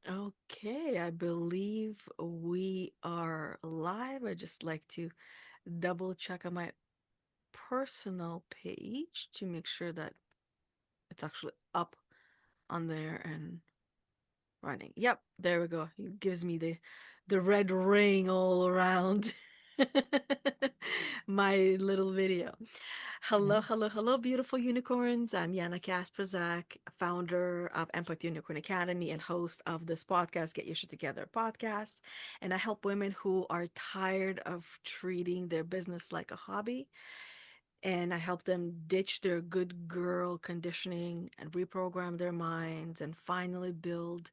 Okay, I believe we are live. I just like to double check on my personal page to make sure that it's actually up on there and running. Yep, there we go. It gives me the red ring all around my little video. Yeah. Hello, hello, hello, beautiful unicorns. I'm Yana Kasperzak, founder of Empathy Unicorn Academy and host of this podcast, Get Your Shit Together podcast. And I help women who are tired of treating their business like a hobby. And I help them ditch their good girl conditioning and reprogram their minds and finally build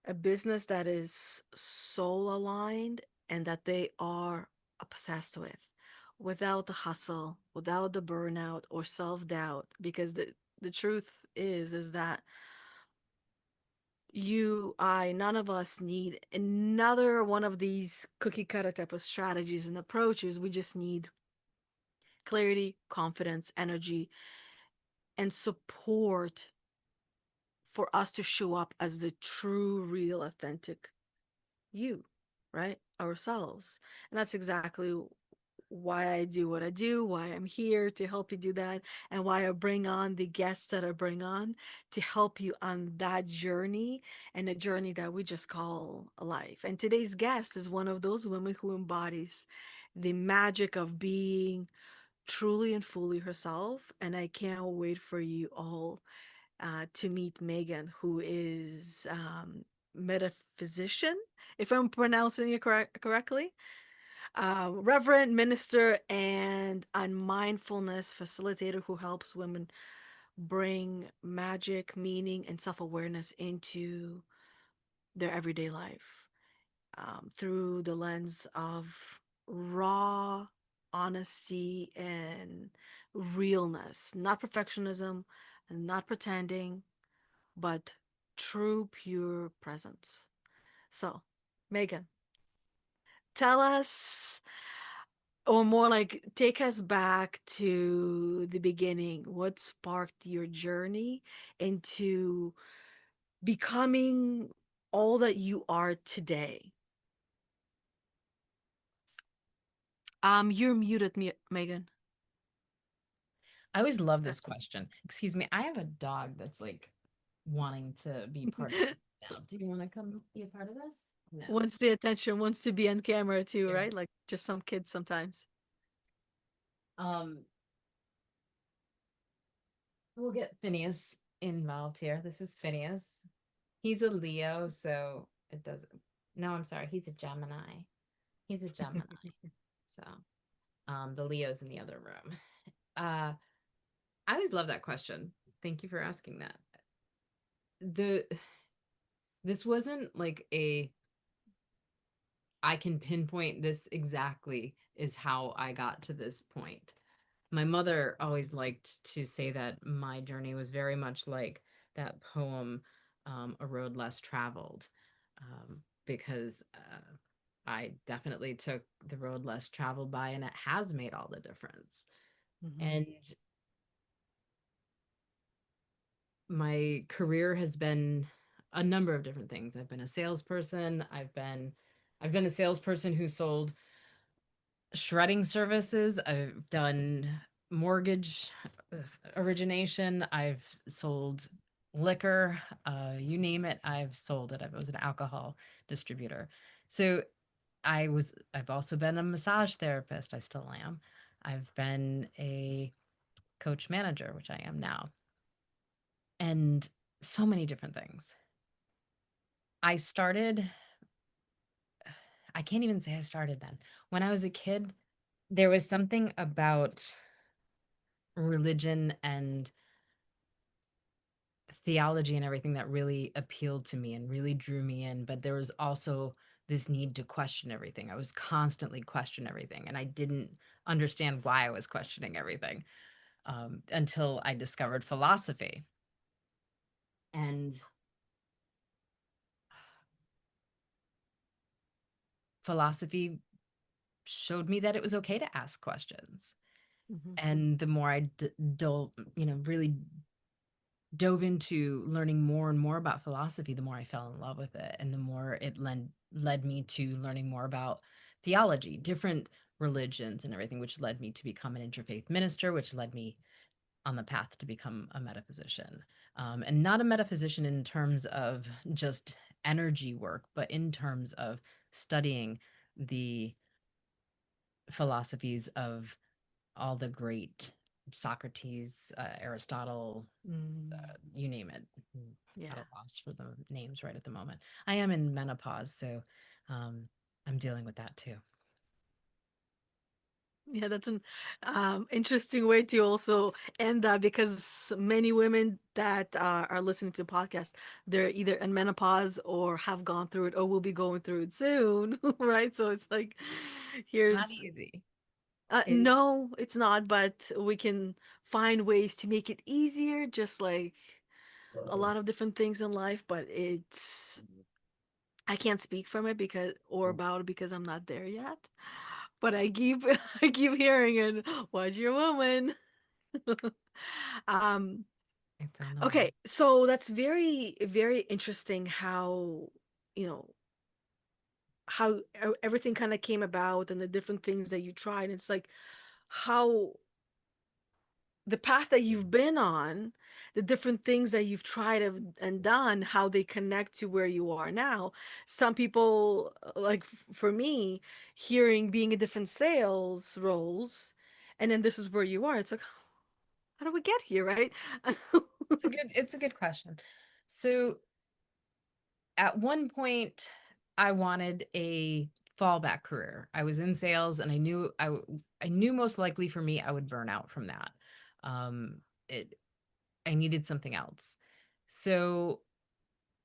a business that is soul aligned and that they are obsessed with without the hustle, without the burnout or self-doubt, because the truth is that none of us need another one of these cookie cutter type of strategies and approaches. We just need clarity, confidence, energy, and support for us to show up as the true, real, authentic you, right? Ourselves. And that's exactly why I do what I do, why I'm here to help you do that, and why I bring on the guests that I bring on to help you on that journey and a journey that we just call a life. And today's guest is one of those women who embodies the magic of being truly and fully herself. And I can't wait for you all to meet Megan, who is metaphysician, if I'm pronouncing it correctly, reverend minister and a mindfulness facilitator who helps women bring magic, meaning, and self-awareness into their everyday life through the lens of raw honesty and realness, not perfectionism, and not pretending, but true, pure presence. So, Megan, tell us, or more like take us back to the beginning. What sparked your journey into becoming all that you are today? You're muted, Megan. I always love this question. Excuse me. I have a dog that's like wanting to be part of this now. Do you want to come be a part of this? No. Wants the attention, wants to be on camera too, Here. right? Like just some kids sometimes. Um, we'll get Phineas involved here. This is Phineas. He's a Leo, so it doesn't. No, I'm sorry. He's a Gemini. He's a Gemini. So, the Leo's in the other room. Uh, I always love that question. Thank you for asking that. The This wasn't like a I can pinpoint this exactly is how I got to this point. My mother always liked to say that my journey was very much like that poem, A Road Less Traveled, because I definitely took the road less traveled by, and it has made all the difference. Hmm. And my career has been a number of different things. I've been a salesperson. I've been a salesperson who sold shredding services. I've done mortgage origination. I've sold liquor. You name it, I've sold it. I was an alcohol distributor. So I've also been a massage therapist. I still am. I've been a coach manager, which I am now, and so many different things. I started, I can't even say I started then. When I was a kid, there was something about religion and theology and everything that really appealed to me and really drew me in. But there was also this need to question everything. I was constantly questioning everything, and I didn't understand why I was questioning everything until I discovered philosophy. And philosophy showed me that it was okay to ask questions. Hmm. And the more I really dove into learning more and more about philosophy, the more I fell in love with it, and the more it led me to learning more about theology, different religions and everything, which led me to become an interfaith minister, which led me on the path to become a metaphysician. And not a metaphysician in terms of just energy work, but in terms of studying the philosophies of all the great Socrates, Aristotle, Mm, you name it. At yeah. a loss for the names right at the moment. I am in menopause, so um, I'm dealing with that too. Yeah, that's an interesting way to also end that because many women that are listening to the podcast, they're either in menopause or have gone through it or will be going through it soon, right? So it's like, Not here's easy. It, no, it's not, but we can find ways to make it easier, just like a lot of different things in life, but I can't speak from it because or about it because I'm not there yet. But I keep I keep hearing it. Watch your woman. um it's on the okay, way. so that's very very interesting how you know how everything kind of came about and the different things that you tried. It's like how the path that you've been on, the different things that you've tried and done, how they connect to where you are now. Some people, like for me, hearing being in different sales roles, and then this is where you are. It's like, how do we get here, right? It's a good question. So at one point I wanted a fallback career. I was in sales and I knew most likely for me I would burn out from that. Um it I needed something else. So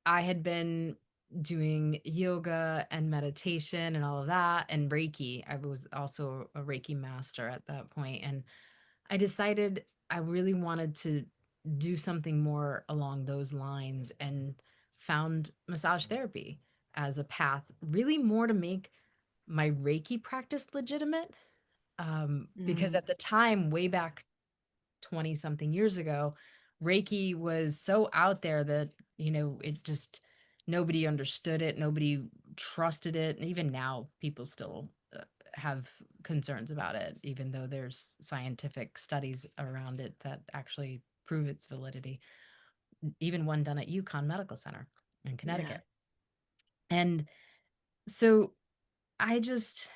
I had been doing yoga and meditation and all of that and Reiki. I was also a Reiki master at that point, and I decided I really wanted to do something more along those lines and found massage therapy as a path, really more to make my Reiki practice legitimate. Because Mm, at the time, way back 20 something years ago, Reiki was so out there that, it just nobody understood it, nobody trusted it. And even now, people still have concerns about it, even though there's scientific studies around it that actually prove its validity, even one done at UConn Medical Center in yeah. Connecticut. And so I just,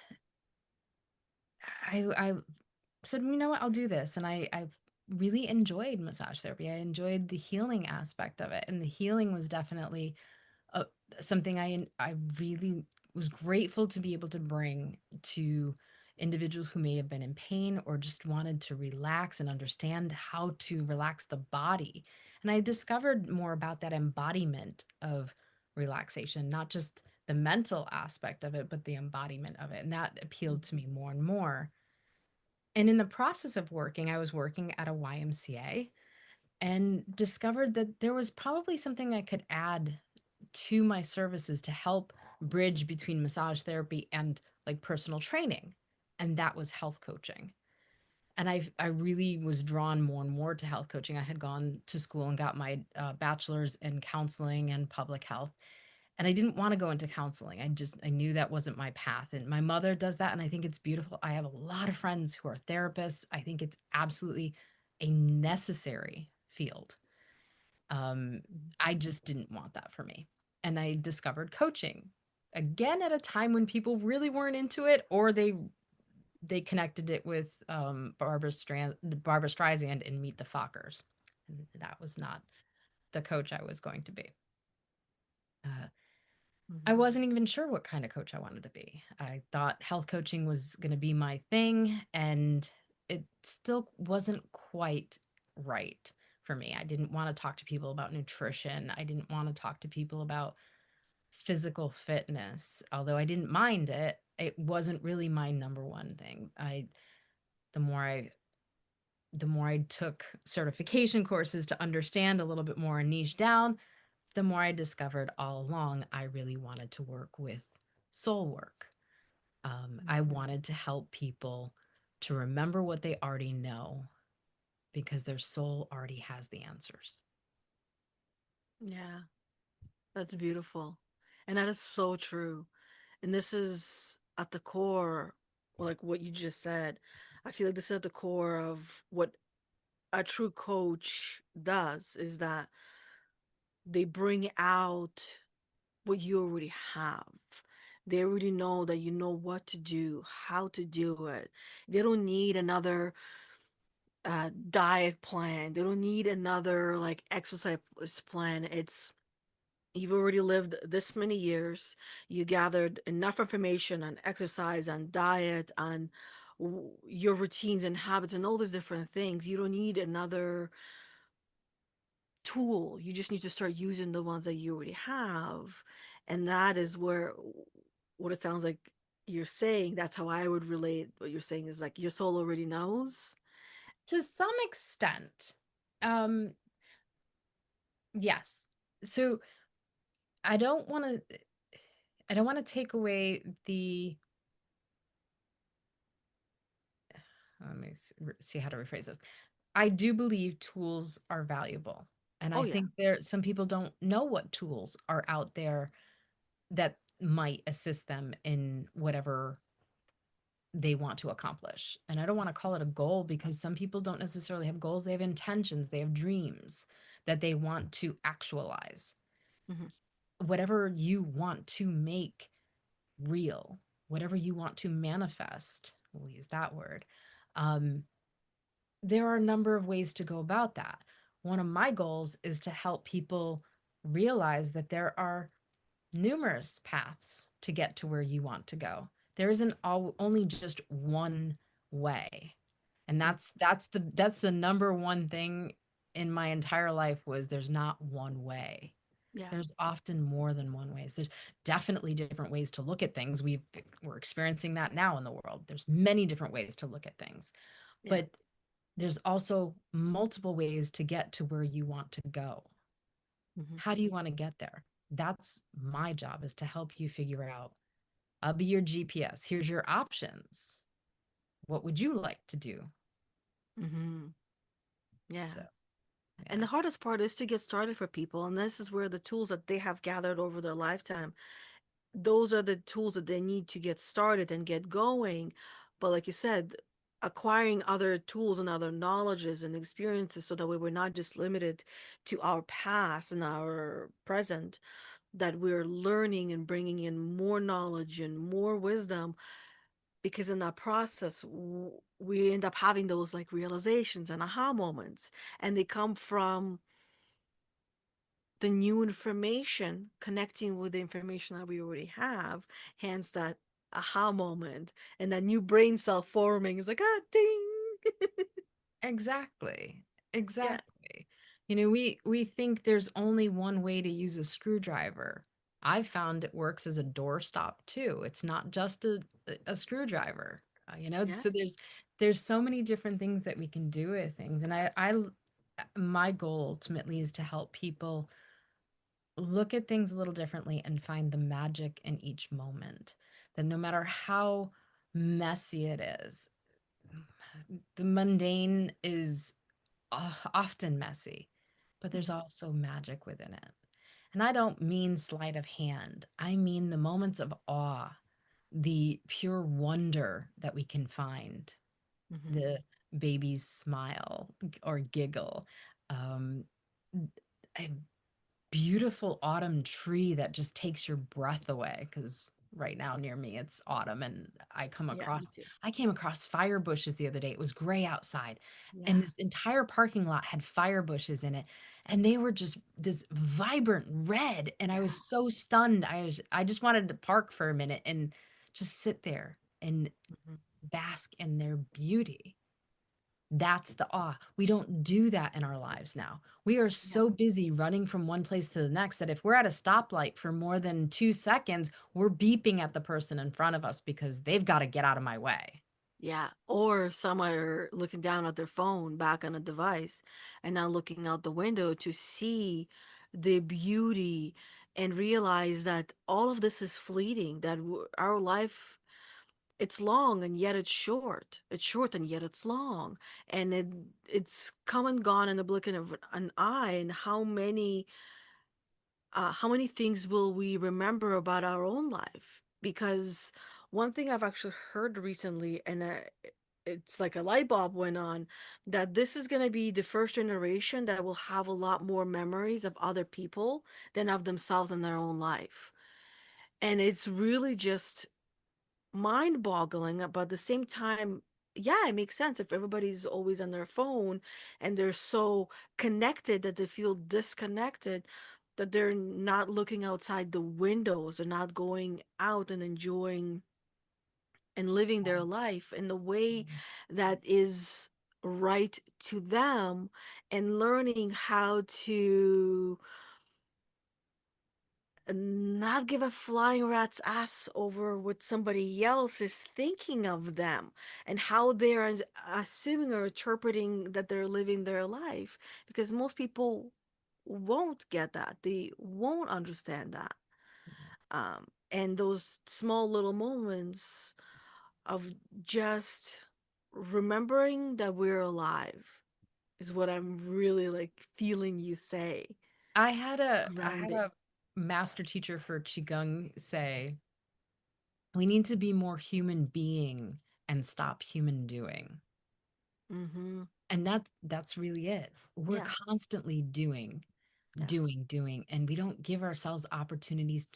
I said, you know what, I'll do this. And I really enjoyed massage therapy. I enjoyed the healing aspect of it. And the healing was definitely uh, something I really was grateful to be able to bring to individuals who may have been in pain or just wanted to relax and understand how to relax the body. And I discovered more about that embodiment of relaxation, not just the mental aspect of it, but the embodiment of it. And that appealed to me more and more. And in the process of working, I was working at a YMCA and discovered that there was probably something I could add to my services to help bridge between massage therapy and like personal training. And that was health coaching. And I really was drawn more and more to health coaching. I had gone to school and got my bachelor's in counseling and public health, and I didn't want to go into counseling. I knew that wasn't my path. And my mother does that, and I think it's beautiful. I have a lot of friends who are therapists. I think it's absolutely a necessary field. Um, I just didn't want that for me. And I discovered coaching again at a time when people really weren't into it, or they connected it with Barbara Streisand in Meet the Fockers. And that was not the coach I was going to be. Uh, I Mhm. wasn't even sure what kind of coach I wanted to be. I thought health coaching was going to be my thing, and it still wasn't quite right for me. I didn't want to talk to people about nutrition. I didn't want to talk to people about physical fitness. Although I didn't mind it, it wasn't really my number one thing. The more I the more I took certification courses to understand a little bit more and niche down, the more I discovered all along I really wanted to work with soul work. I Mhm. wanted to help people to remember what they already know because their soul already has the answers. Yeah, that's beautiful. And that is so true. And this is at the core, like what you just said. I feel like this is at the core of what a true coach does is that they bring out what you already have. They already know that you know what to do, how to do it. They don't need another diet plan. They don't need another like exercise plan. It's you've already lived this many years. You gathered enough information on exercise, on diet, on your routines and habits, and all these different things. You don't need another tool. You just need to start using the ones that you already have. And that is where what it sounds like you're saying. That's how I would relate. What you're saying is like your soul already knows. To some extent. Um, yes. So I don't want to I don't want to take away the let me see how to rephrase this. I do believe tools are valuable. And Oh I yeah. think some people don't know what tools are out there that might assist them in whatever they want to accomplish. And I don't want to call it a goal because some people don't necessarily have goals. They have intentions, they have dreams that they want to actualize. Hmm. Whatever you want to make real, whatever you want to manifest, we'll use that word. Um, there are a number of ways to go about that. One of my goals is to help people realize that there are numerous paths to get to where you want to go. There isn't only just one way. And that's the number one thing in my entire life was there's not one way. Yeah. There's often more than one ways. There's definitely different ways to look at things. We're experiencing that now in the world. There's many different ways to look at things. Yeah. But there's also multiple ways to get to where you want to go. Hmm. How do you want to get there? That's my job is to help you figure out. I'll be your GPS. Here's your options. What would you like to do? Hmm. Yeah. So, And yeah. the hardest part is to get started for people. And this is where the tools that they have gathered over their lifetime, those are the tools that they need to get started and get going. But like you said, acquiring other tools and other knowledges and experiences so that way we're not just limited to our past and our present, that we're learning and bringing in more knowledge and more wisdom. Because in that process, we end up having those like realizations and aha moments. And they come from the new information connecting with the information that we already have, hence that aha moment and that new brain cell forming. It's like, ah, ding. Exactly. Yeah, Exactly. We think there's only one way to use a screwdriver. I've found it works as a doorstop too. It's not just a screwdriver. yeah, So there's so many different things that we can do with things. And my goal ultimately is to help people look at things a little differently and find the magic in each moment. That no matter how messy it is, the mundane is often messy, but there's hmm, also magic within it. And I don't mean sleight of hand, I mean the moments of awe, the pure wonder that we can find, hmm, the baby's smile or giggle, um, a beautiful autumn tree that just takes your breath away because right now near me it's autumn and yeah, me too. I came across fire bushes the other day. It was gray outside and Yeah, this entire parking lot had fire bushes in it and they were just this vibrant red and I yeah, was so stunned. I just wanted to park for a minute and just sit there and hmm, bask in their beauty. That's the awe. We don't do that in our lives now. We are yeah, so busy running from one place to the next that if we're at a stoplight for more than 2 seconds, we're beeping at the person in front of us because they've got to get out of my way. yeah. Or some are looking down at their phone back on a device and now looking out the window to see the beauty and realize that all of this is fleeting, that our life it's long and yet it's short. It's short and yet it's long. And it's come and gone in the blink of an eye. And how many how many things will we remember about our own life? Because one thing I've actually heard recently, and it's like a light bulb went on, that this is going to be the first generation that will have a lot more memories of other people than of themselves in their own life. And it's really just mind boggling, but at the same time, yeah, it makes sense if everybody's always on their phone and they're so connected that they feel disconnected, that they're not looking outside the windows, they're not going out and enjoying and living their life in the way that is right to them, and learning how to not give a flying rat's ass over what somebody else is thinking of them, and how they're assuming or interpreting that they're living their life, because most people won't get that, they won't understand that. And those small little moments of just remembering that we're alive is what I'm really like feeling you say. I had a Grounding. master teacher for qigong say, we need to be more human being and stop human doing. Mm-hmm. And that's really it. We're Yeah. constantly doing, Yeah. doing, and we don't give ourselves opportunities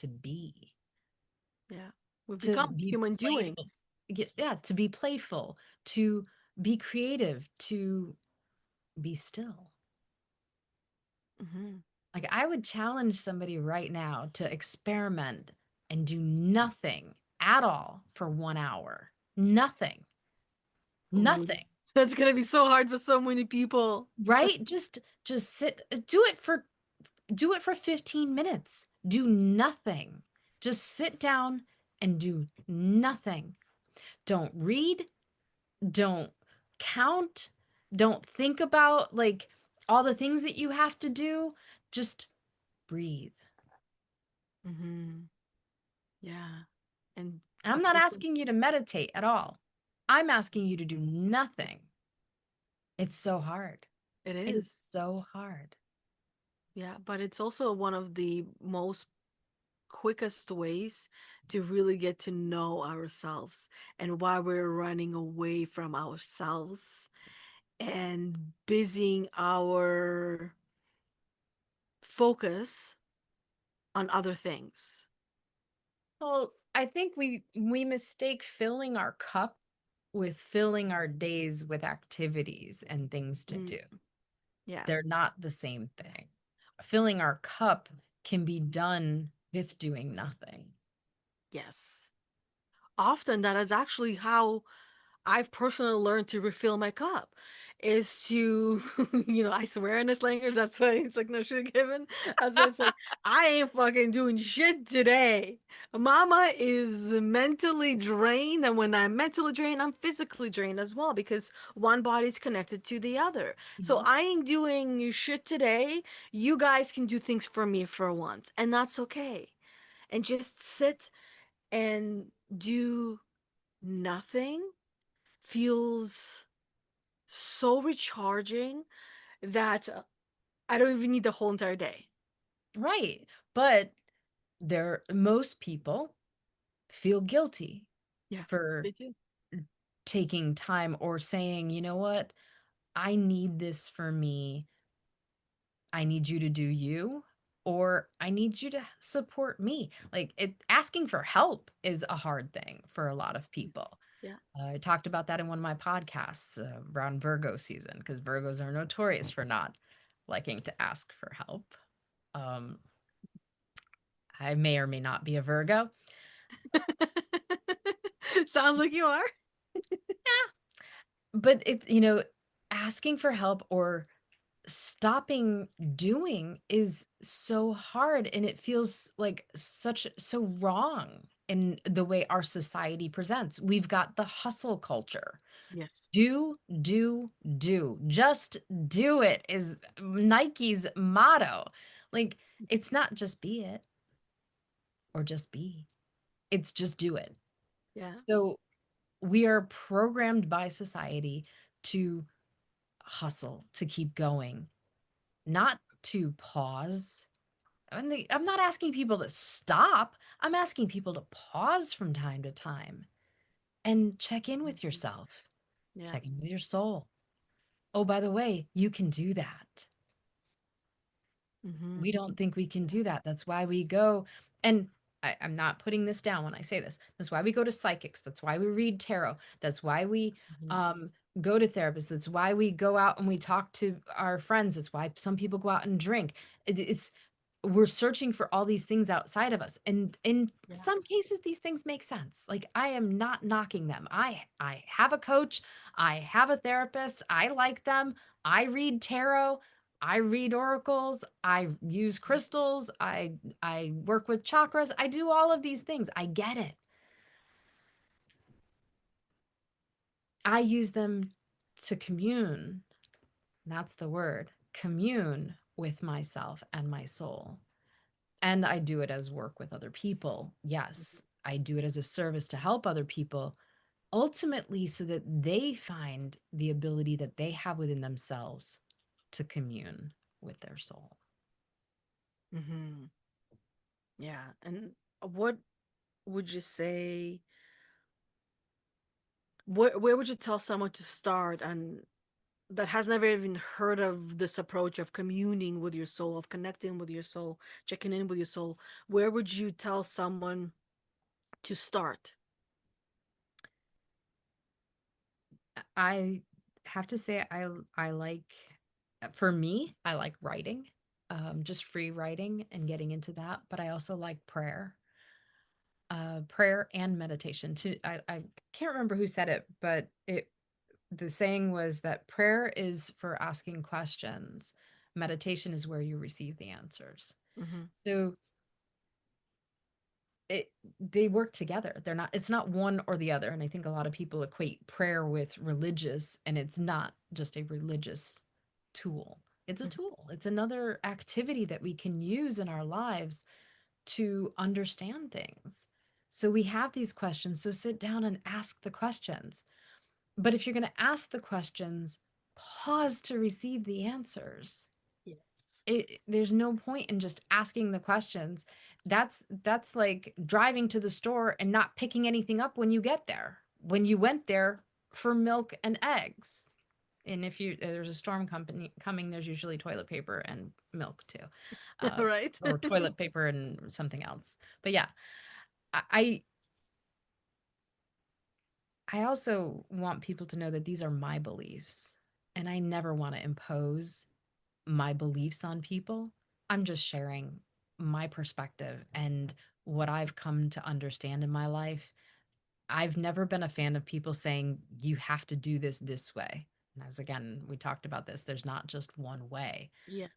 Yeah. We've to become be human playful. doings. Yeah, to be playful, to be creative, to be still. Mm-hmm. Like I would challenge somebody right now to experiment and do nothing at all for 1 hour. Nothing. Ooh. Nothing. That's gonna be so hard for so many people. Right? Just sit, do it for 15 minutes. Do nothing. Just sit down and do nothing. Don't read, don't count, don't think about like all the things that you have to do. Just breathe. Mm-hmm. Yeah. And a I'm not person, asking you to meditate at all. I'm asking you to do nothing. It's so hard. it It is is. so hard. Yeah, but it's also one of the most quickest ways to really get to know ourselves and why we're running away from ourselves and busying our focus on other things. Well, I think we mistake filling our cup with filling our days with activities and things to Mm, do. yeah, They're not the same thing. Filling our cup can be done with doing nothing. yes. Often that is actually how I've personally learned to refill my cup, is to, I swear in this language. That's why it's like no shit given. That's why it's like, I ain't fucking doing shit today. Mama is mentally drained. And when I'm mentally drained, I'm physically drained as well, because one body's connected to the other. So Mhm. I ain't doing shit today. You guys can do things for me for once. And that's okay. And just sit and do nothing feels so recharging that I don't even need the whole entire day. Right. But there most people feel guilty Yeah, for they do. taking time or saying, "You know what? I need this for me. I need you to do you, or I need you to support me." Like asking for help is a hard thing for a lot of Yes. people. Yeah. I talked about that in one of my podcasts around Virgo season because Virgos are notorious for not liking to ask for help. Um, I may or may not be a Virgo. Sounds like you are. But asking for help or stopping doing is so hard, and it feels like so wrong in the way our society presents. We've got the hustle culture. Yes. Do, do, do. Just do it is Nike's motto. Like, it's not just be it or just be. It's just do it. Yeah. So we are programmed by society to hustle, to keep going, not to pause, I'm not asking people to stop. I'm asking people to pause from time to time and check in with Mhm. yourself, Yeah. check in with your soul. Oh, by the way, you can do that. Mm-hmm. We don't think we can do that. That's why we go, and I'm not putting this down when I say this. That's why we go to psychics. That's why we read tarot. That's why we Mm-hmm. um, go to therapists. That's why we go out and we talk to our friends. That's why some people go out and drink. It's we're searching for all these things outside of us, and in Yeah. some cases these things make sense. Like, I am not knocking them. I have a coach, I have a therapist, I like them. I read tarot, I read oracles, I use crystals, I work with chakras, I do all of these things. I get it. I use them to commune. That's the word. Commune with myself and my soul. And I do it as work with other people. Yes, I do it as a service to help other people, ultimately, so that they find the ability that they have within themselves to commune with their soul. Mm-hmm. Yeah. And what would you say? Where would you tell someone to start and that has never even heard of this approach of communing with your soul, of connecting with your soul, checking in with your soul? Where would you tell someone to start? I have to say, I like, for me, I like writing, just free writing and getting into that. But I also like prayer and meditation. I can't remember who said it, but the saying was that prayer is for asking questions. Meditation is where you receive the answers. Mm-hmm. So it they work together. They're not It's not one or the other. And I think a lot of people equate prayer with religious, and it's not just a religious tool. It's a tool. It's another activity that we can use in our lives to understand things. So we have these questions. So sit down and ask the questions. But if you're going to ask the questions, pause to receive the answers. Yes. There's no point in just asking the questions. That's like driving to the store and not picking anything up when you get there. When you went there for milk and eggs. And if you there's a storm company coming, there's usually toilet paper and milk too, uh, Right? or toilet paper and something else. But yeah, I I also want people to know that these are my beliefs, and I never want to impose my beliefs on people. I'm just sharing my perspective and what I've come to understand in my life. I've never been a fan of people saying, you have to do this way. And as again, we talked about this, there's not just one way. Yeah.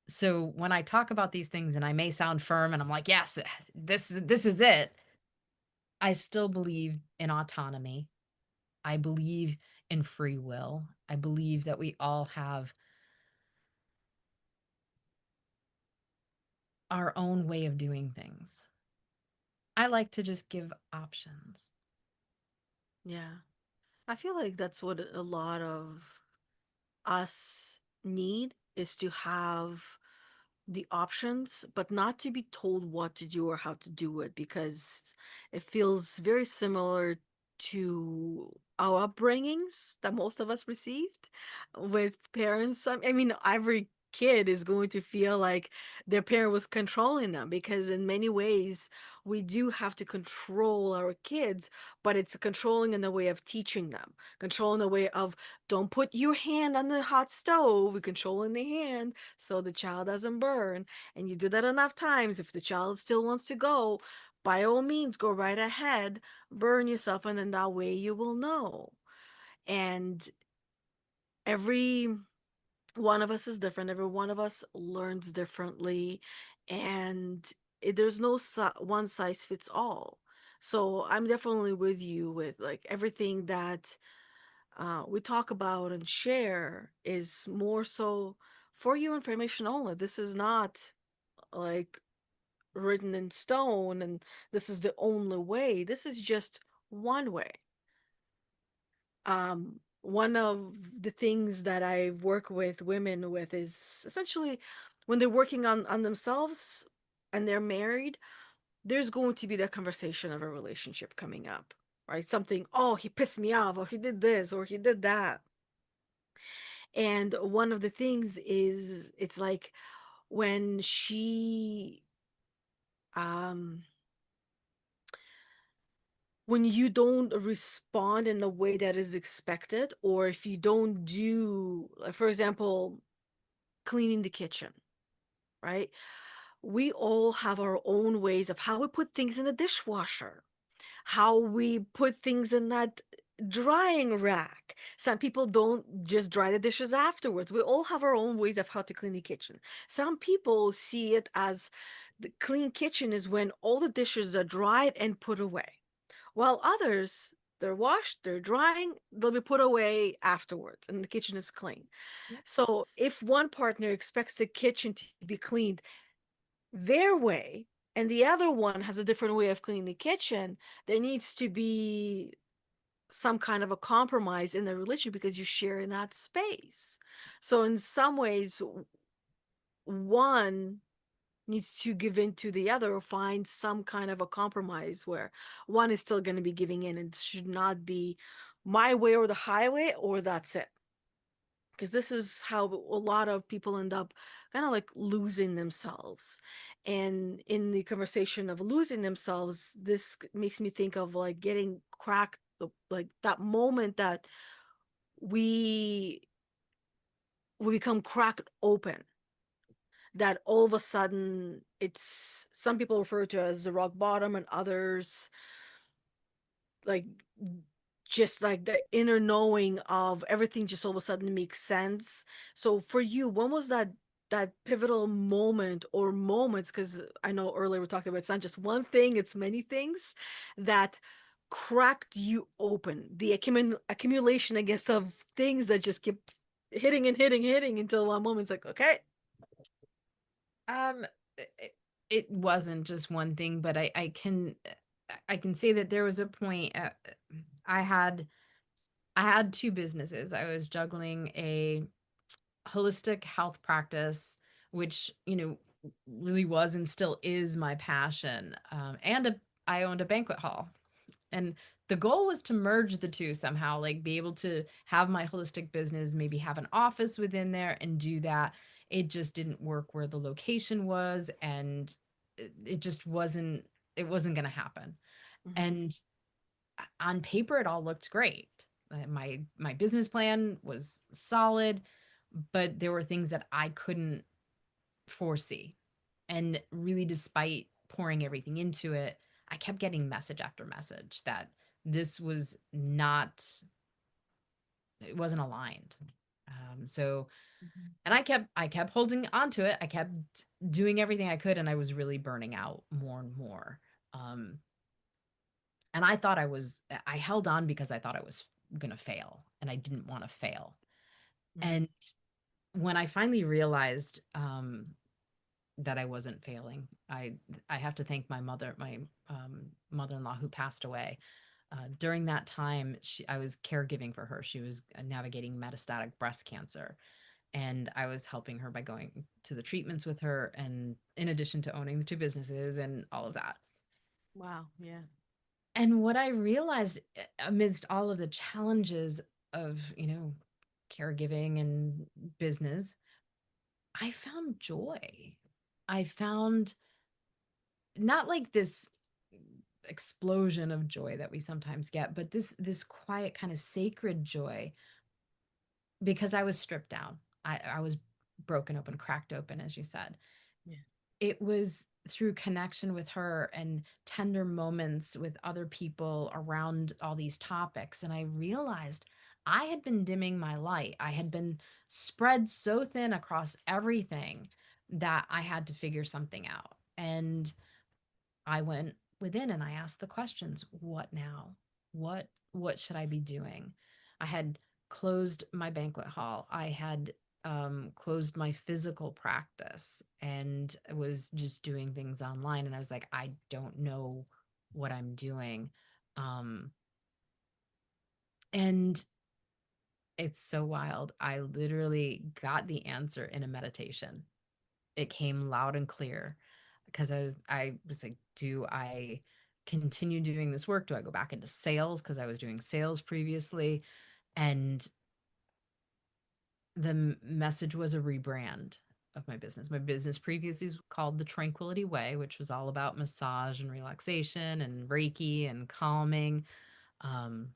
So when I talk about these things and I may sound firm and I'm like, yes, this is it, I still believe in autonomy. I believe in free will. I believe that we all have our own way of doing things. I like to just give options. Yeah. I feel like that's what a lot of us need is to have the options, but not to be told what to do or how to do it because it feels very similar to our upbringings that most of us received with parents. I mean, every kid is going to feel like their parent was controlling them because in many ways we do have to control our kids, but it's controlling in the way of teaching them, controlling the way of don't put your hand on the hot stove, controlling the hand so the child doesn't burn. And you do that enough times, if the child still wants to go, by all means go right ahead, burn yourself, and then that way you will know. And every one of us is different, every one of us learns differently, and there's no one size fits all. So I'm definitely with you with like everything that we talk about and share is more so for your information only. This is not like written in stone and this is the only way. This is just one way. One of the things that I work with women with is essentially when they're working on themselves and they're married, there's going to be that conversation of a relationship coming up, right? Something, oh, he pissed me off, or he did this, or he did that. And one of the things is, it's like when um, when you don't respond in the way that is expected, or if you don't do, like, for example, cleaning the kitchen, right? We all have our own ways of how we put things in the dishwasher, how we put things in that drying rack. Some people don't just dry the dishes afterwards. We all have our own ways of how to clean the kitchen. Some people see it as the clean kitchen is when all the dishes are dried and put away, while others, they're washed, they're drying, they'll be put away afterwards, and the kitchen is clean. Yep. So if one partner expects the kitchen to be cleaned their way and the other one has a different way of cleaning the kitchen, there needs to be some kind of a compromise in the relationship because you share in that space. So in some ways, one needs to give in to the other or find some kind of a compromise where one is still going to be giving in, and it should not be my way or the highway, or that's it. Because this is how a lot of people end up kind of like losing themselves. And in the conversation of losing themselves, this makes me think of like getting cracked, like that moment that we we become cracked open, that all of a sudden, it's, some people refer to as the rock bottom, and others like just like the inner knowing of everything just all of a sudden makes sense. So for you, when was that pivotal moment or moments, because I know earlier we talked about it's not just one thing, it's many things that cracked you open, the accumulation, I guess, of things that just keep hitting and hitting until one moment's like, okay. Um, it wasn't just one thing, but I can say that there was a point. I had I had two businesses. I was juggling a holistic health practice, which really was and still is my passion. I owned a banquet hall, and the goal was to merge the two somehow, like be able to have my holistic business, maybe have an office within there and do that. It just didn't work where the location was, and it just wasn't, it wasn't going to happen. Mm-hmm. And on paper, it all looked great. My business plan was solid, but there were things that I couldn't foresee. And really, despite pouring everything into it, I kept getting message after message that this was not, it wasn't aligned. So, Mm-hmm. and I kept holding on to it. I kept doing everything I could, and I was really burning out more and more. Um, and I held on because I thought I was going to fail, and I didn't want to fail. Mm-hmm. And when I finally realized, that I wasn't failing. I have to thank my mother-in-law who passed away. During that time, I was caregiving for her. She was navigating metastatic breast cancer, and I was helping her by going to the treatments with her, and in addition to owning the two businesses and all of that. Wow. Yeah. And what I realized, amidst all of the challenges of, caregiving and business, I found joy. I found not like this explosion of joy that we sometimes get, but this quiet kind of sacred joy, because I was stripped down. I was broken open, cracked open, as you said. Yeah. It was through connection with her and tender moments with other people around all these topics. And I realized I had been dimming my light. I had been spread so thin across everything that I had to figure something out. And I went within and I asked the questions, what now? What should I be doing? I had closed my banquet hall. I had closed my physical practice and was just doing things online. And I was like, I don't know what I'm doing. Um, and it's so wild. I literally got the answer in a meditation. it came loud and clear because I was like, do I continue doing this work? Do I go back into sales? Because I was doing sales previously. And the message was a rebrand of my business. My business previously was called The Tranquility Way, which was all about massage and relaxation and Reiki and calming. Um,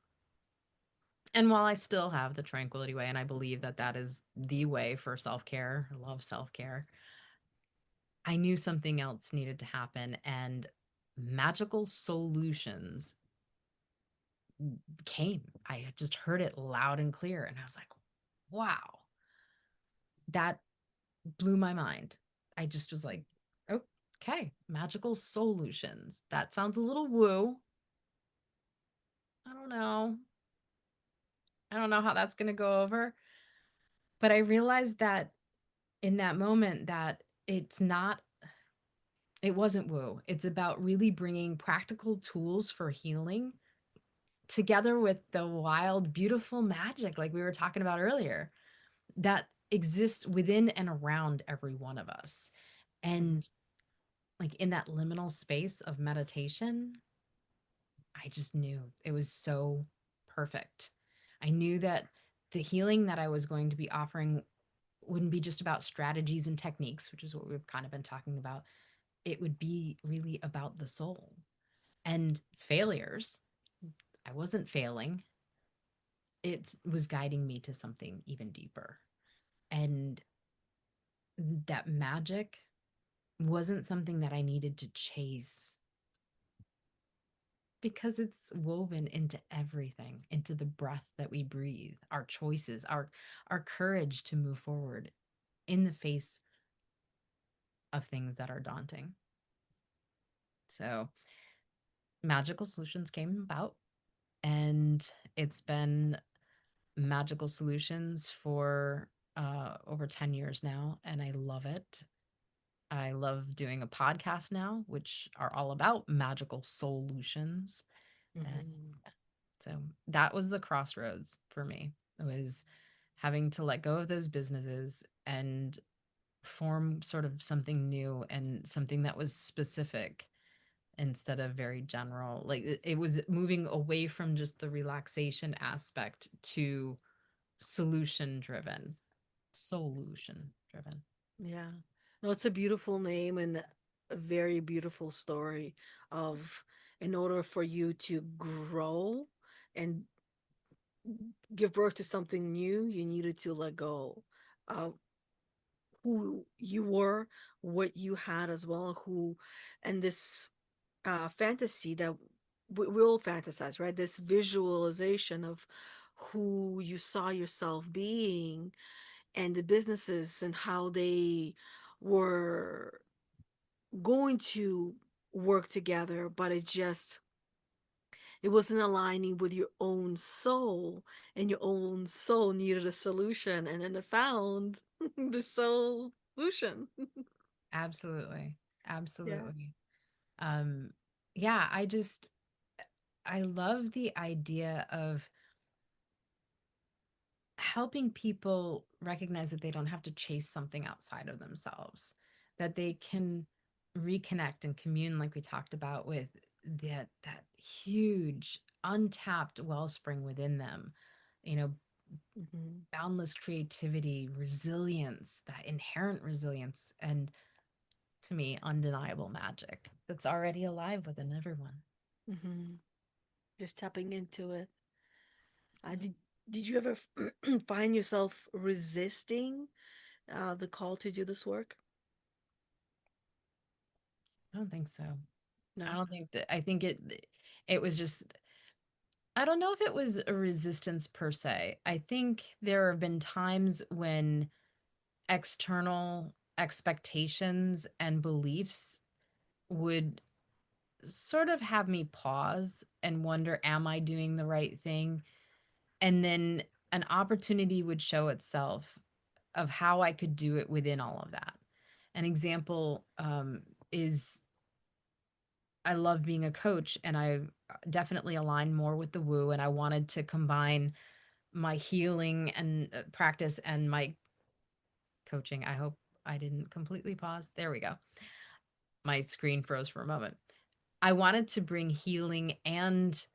and while I still have the Tranquility Way, and I believe that that is the way for self care, I love self care, I knew something else needed to happen. And magical solutions came. I had just heard it loud and clear. And I was like, wow, that blew my mind. I just was like, okay, magical solutions. That sounds a little woo. I don't know. I don't know how that's going to go over. But I realized that in that moment that it's not, it wasn't woo. It's about really bringing practical tools for healing together with the wild, beautiful magic, like we were talking about earlier, that exists within and around every one of us. Mhm. And like in that liminal space of meditation, I just knew it was so perfect. I knew that the healing that I was going to be offering wouldn't be just about strategies and techniques, which is what we've kind of been talking about. It would be really about the soul and failures. I wasn't failing, it was guiding me to something even deeper. And that magic wasn't something that I needed to chase because it's woven into everything, into the breath that we breathe, our choices, our courage to move forward in the face of things that are daunting. So magical solutions came about, and it's been magical solutions for over 10 years now, and I love it. I love doing a podcast now, which are all about magical solutions. And Mhm. so that was the crossroads for me. It was having to let go of those businesses and form sort of something new and something that was specific instead of very general. Like it was moving away from just the relaxation aspect to solution driven, solution driven. Yeah. No, it's a beautiful name and a very beautiful story of in order for you to grow and give birth to something new, you needed to let go of who you were, what you had as well, who, and this fantasy that we all fantasize, right? This visualization of who you saw yourself being and the businesses and how they were going to work together, but it wasn't aligning with your own soul, and your own soul needed a solution, and then they found the solution. Absolutely. Yeah. Absolutely. Um, yeah, I love the idea of helping people recognize that they don't have to chase something outside of themselves, that they can reconnect and commune, like we talked about, with that huge untapped wellspring within them. You know, Hmm. boundless creativity, resilience, that inherent resilience, and to me, undeniable magic that's already alive within everyone. Hmm. Just tapping into it. Did you ever find yourself resisting the call to do this work? I don't think so. I No. don't think that, I think it was just, I don't know if it was a resistance per se. I think there have been times when external expectations and beliefs would sort of have me pause and wonder, am I doing the right thing? And then an opportunity would show itself of how I could do it within all of that. An example is I love being a coach, and I definitely align more with the woo, and I wanted to combine my healing and practice and my coaching. I hope I didn't completely pause. There we go. My screen froze for a moment. I wanted to bring healing and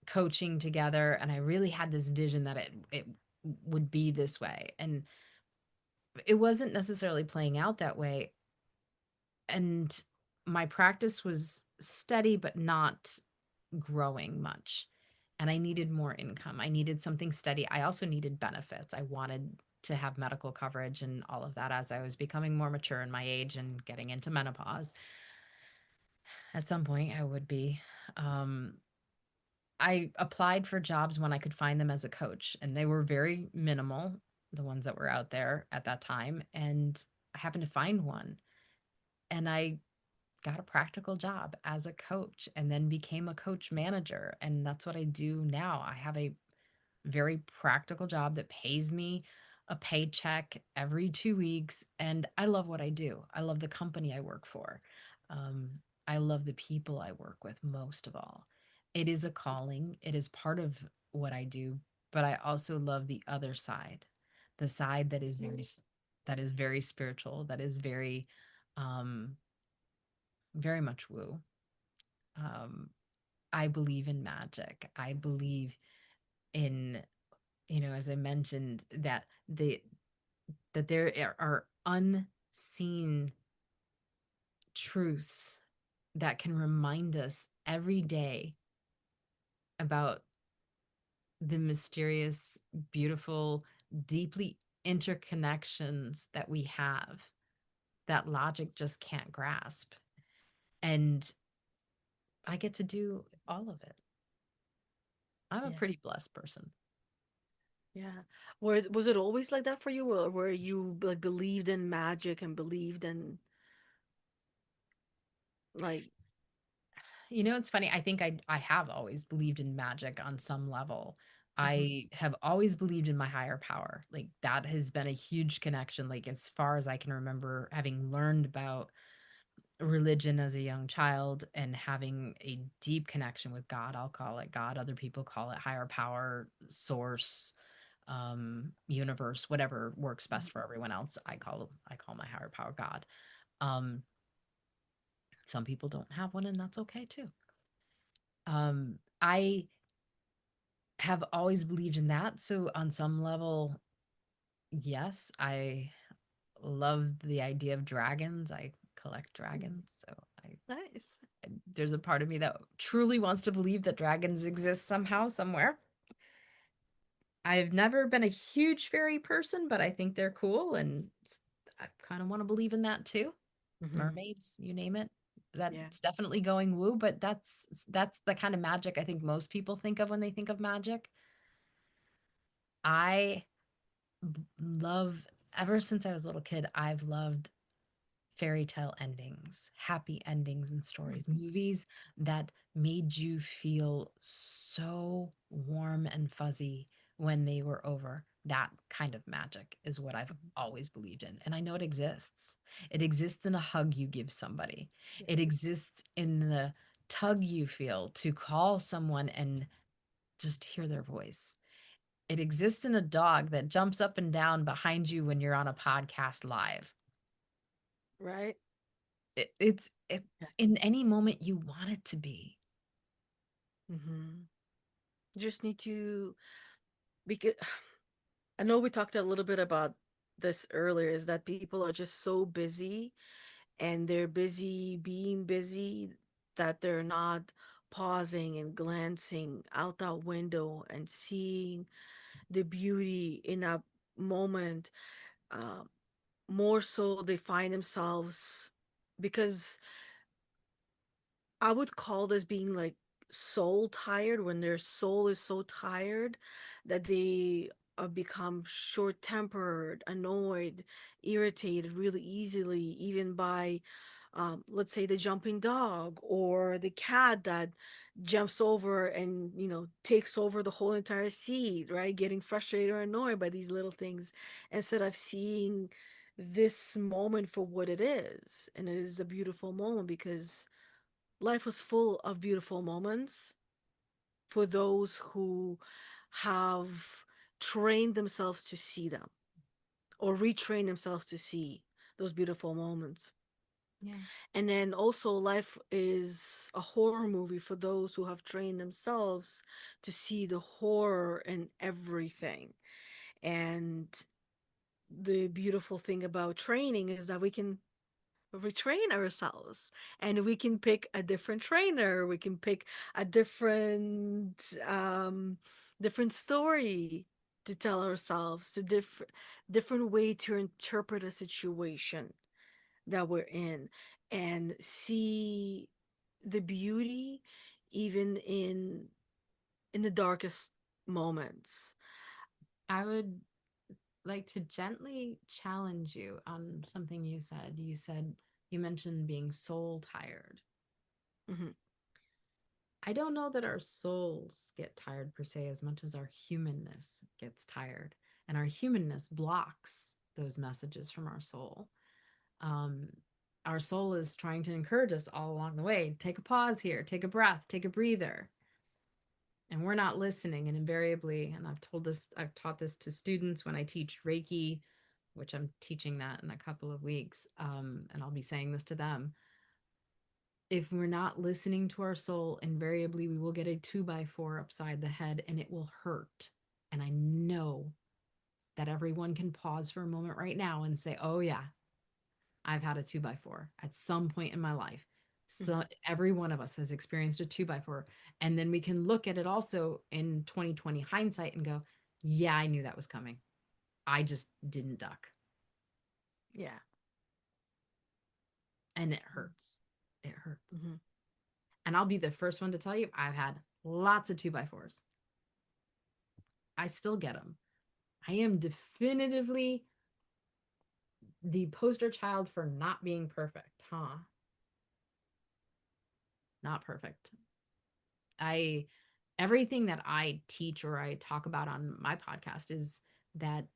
coaching together, and I really had this vision that it would be this way. And it wasn't necessarily playing out that way. And my practice was steady but not growing much. And I needed more income. I needed something steady. I also needed benefits. I wanted to have medical coverage and all of that as I was becoming more mature in my age and getting into menopause. At some point, I would be. Um, I applied for jobs when I could find them as a coach, and they were very minimal, the ones that were out there at that time. And I happened to find one, and I got a practical job as a coach and then became a coach manager. And that's what I do now. I have a very practical job that pays me a paycheck every 2 weeks. And I love what I do. I love the company I work for. Um, I love the people I work with most of all. It is a calling, it is part of what I do, but I also love the other side, the side that is that is very spiritual, that is very, um, very much woo. Um, I believe in magic. I believe in, as I mentioned, that there are unseen truths that can remind us every day about the mysterious, beautiful, deeply interconnections that we have that logic just can't grasp. And I get to do all of it. I'm a Yeah. pretty blessed person. Yeah. Was it always like that for you, or where you like believed in magic and believed in like It's funny. I think I have always believed in magic on some level. hmm I have always believed in my higher power. Like that has been a huge connection. Like as far as I can remember, having learned about religion as a young child and having a deep connection with God, I'll call it God. Other people call it higher power, source, universe, whatever works best for everyone else. I call my higher power God. Um, some people don't have one, and that's okay too. I have always believed in that. So on some level, yes, I love the idea of dragons. I collect dragons. So nice. there's a part of me that truly wants to believe that dragons exist somehow, somewhere. I've never been a huge fairy person, but I think they're cool. And I kind of want to believe in that too. hmm Mermaids, you name it. Yeah. That's definitely going woo, but that's the kind of magic I think most people think of when they think of magic. I love ever since I was a little kid, I've loved fairy tale endings, happy endings and stories, movies that made you feel so warm and fuzzy when they were over. That kind of magic is what I've always believed in. And I know it exists. It exists in a hug you give somebody, Yeah. it exists in the tug you feel to call someone and just hear their voice. It exists in a dog that jumps up and down behind you when you're on a podcast live. Right? Yeah. It's in any moment you want it to be. hmm Just need to because I know we talked a little bit about this earlier, is that people are just so busy and they're busy being busy that they're not pausing and glancing out that window and seeing the beauty in that moment. Um, More so, they find themselves because I would call this being like soul tired, when their soul is so tired that they become short-tempered, annoyed, irritated really easily, even by, let's say, the jumping dog or the cat that jumps over and, takes over the whole entire seat, right? Getting frustrated or annoyed by these little things instead of seeing this moment for what it is. And it is a beautiful moment because life was full of beautiful moments for those who have trained themselves to see them or retrain themselves to see those beautiful moments. Yeah. And then also, life is a horror movie for those who have trained themselves to see the horror in everything. And the beautiful thing about training is that we can retrain ourselves, and we can pick a different trainer, we can pick a different story to tell ourselves, to different way to interpret a situation that we're in, and see the beauty even in the darkest moments. I would like to gently challenge you on something you said. You mentioned being soul tired. Hmm. I don't know that our souls get tired per se as much as our humanness gets tired. And our humanness blocks those messages from our soul. Um, our soul is trying to encourage us all along the way. Take a pause here, take a breath, take a breather. And we're not listening. And invariably, and I've taught this to students when I teach Reiki, which I'm teaching that in a couple of weeks. And I'll be saying this to them. If we're not listening to our soul, invariably we will get a 2x4 upside the head and it will hurt. And I know that everyone can pause for a moment right now and say, oh, yeah, I've had a 2x4 at some point in my life. So Hmm. every one of us has experienced a 2x4. And then we can look at it also in 2020 hindsight and go, yeah, I knew that was coming. I just didn't duck. Yeah. And it hurts. It hurts. Hmm. And I'll be the first one to tell you, I've had lots of 2x4s. I still get them. I am definitively the poster child for not being perfect, huh? Not perfect. I Everything that I teach or I talk about on my podcast is that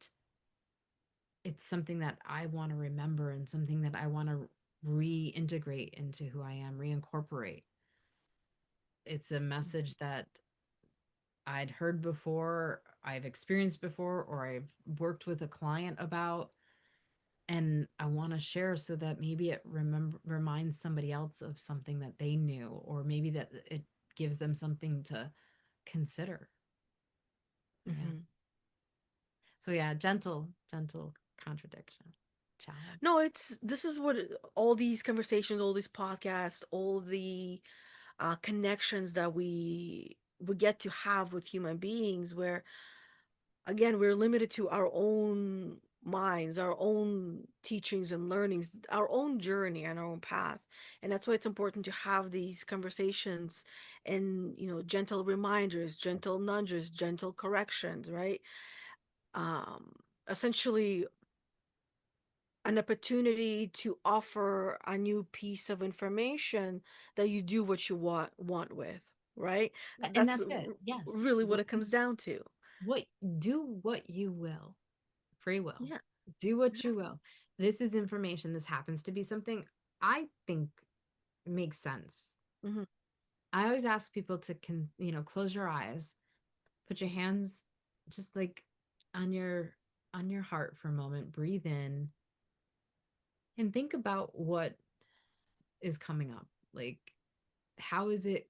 it's something that I want to remember and something that I want to reintegrate into who I am, reincorporate. It's a message that I'd heard before, I've experienced before, or I've worked with a client about, and I want to share so that maybe it reminds somebody else of something that they knew, or maybe that it gives them something to consider. Yeah. Hmm. So yeah, gentle contradiction, challenge. No, it's this is what all these conversations, all these podcasts, all the connections that we get to have with human beings, where again we're limited to our own minds, our own teachings and learnings, our own journey and our own path. And that's why it's important to have these conversations and, gentle reminders, gentle nudges, gentle corrections, right? um Essentially an opportunity to offer a new piece of information that you do what you want with, right? And That's that's it. Yes. really what it comes down to. What do what you will. Free will. Yeah, Do what you exactly. will. This is information. This happens to be something I think makes sense. Hmm. I always ask people to close your eyes, put your hands just like on your heart for a moment, breathe in and think about what is coming up. Like how is it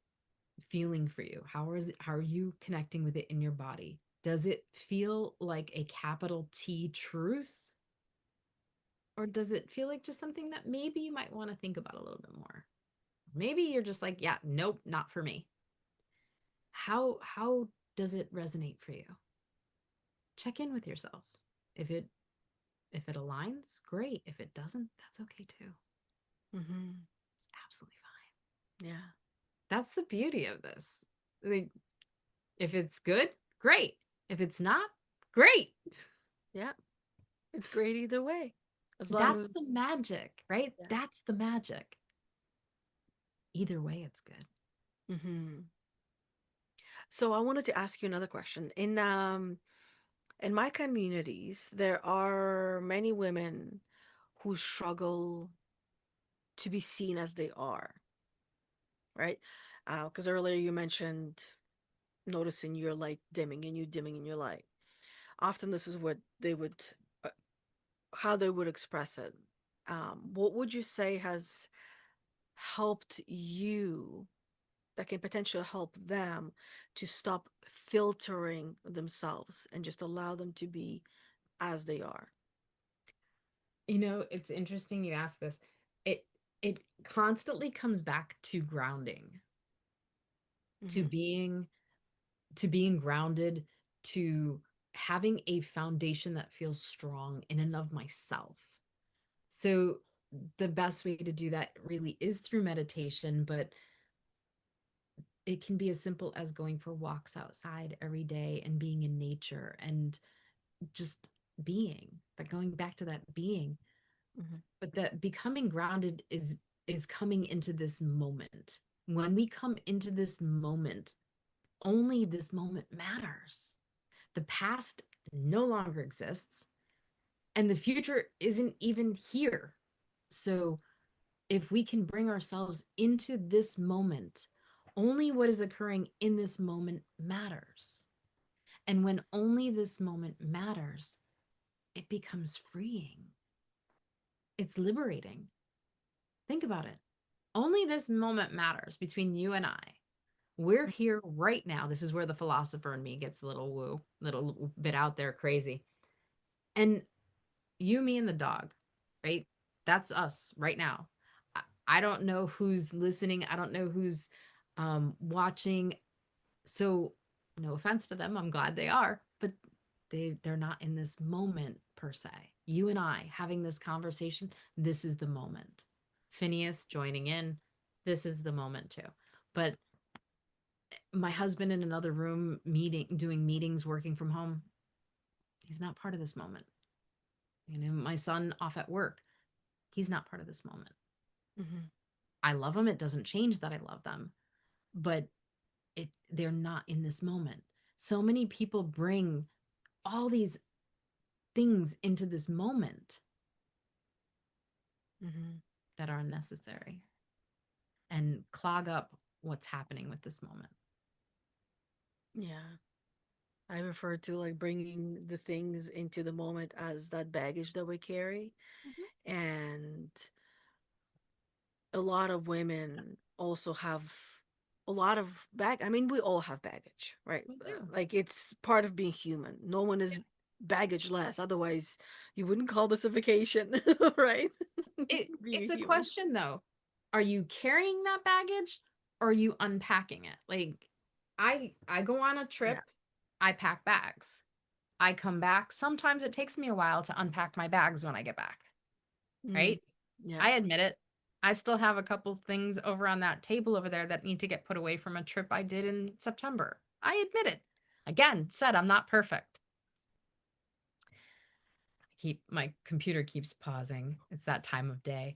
feeling for you? How are you connecting with it in your body? Does it feel like a capital T truth? Or does it feel like just something that maybe you might want to think about a little bit more? Maybe you're just like, yeah, nope, not for me. How does it resonate for you? Check in with yourself. If it aligns, great. If it doesn't, that's okay too. Hmm. It's absolutely fine. Yeah. That's the beauty of this. Like, if it's good, great. If it's not, great. Yeah, it's great either way, as long That's the as. magic, right? Yeah. That's the magic. Either way, it's good. Hmm. So I wanted to ask you another question. In my communities, there are many women who struggle to be seen as they are, right? Because earlier you mentioned noticing your light dimming and you dimming in your light. Often this is what they would, uh, how they would express it. What would you say has helped you that can potentially help them to stop filtering themselves and just allow them to be as they are? You know, it's interesting you ask this. It it constantly comes back to grounding, to Hmm. being to being grounded, to having a foundation that feels strong in and of myself. So the best way to do that really is through meditation, but it can be as simple as going for walks outside every day and being in nature and just being, like going back to that being. Hmm. But that becoming grounded is coming into this moment. When we come into this moment, only this moment matters. The past no longer exists and the future isn't even here. So if we can bring ourselves into this moment, only what is occurring in this moment matters. And when only this moment matters, it becomes freeing. It's liberating. Think about it. Only this moment matters between you and I. We're here right now. This is where the philosopher in me gets a little woo, little bit out there crazy. And you, me, and the dog, right? That's us right now. I don't know who's listening. I don't know who's watching. So, no offense to them. I'm glad they are, but they're not in this moment per se. You and I having this conversation, this is the moment. Phineas joining in, this is the moment too. But my husband in another room meeting, doing meetings, working from home, he's not part of this moment. You know, my son off at work, he's not part of this moment. Hmm. I love them. It doesn't change that I love them, but they're not in this moment. So many people bring all these things into this moment Hmm. that are unnecessary and clog up what's happening with this moment. Yeah. I refer to like bringing the things into the moment as that baggage that we carry. Mhm. And a lot of women also have a lot of I mean, we all have baggage, right? We do. Like it's part of being human. No one is baggage less. Otherwise, you wouldn't call this a vacation, right? Being a It's a human. question though. Are you carrying that baggage or are you unpacking it? Like I go on a Yeah. trip, I pack bags. I come back. Sometimes it takes me a while to unpack my bags when I get back, Mm, right? yeah. I admit it. I still have a couple things over on that table over there that need to get put away from a trip I did in September. I admit it. Again, said I'm not perfect. Keep my computer keeps pausing. It's that time of day.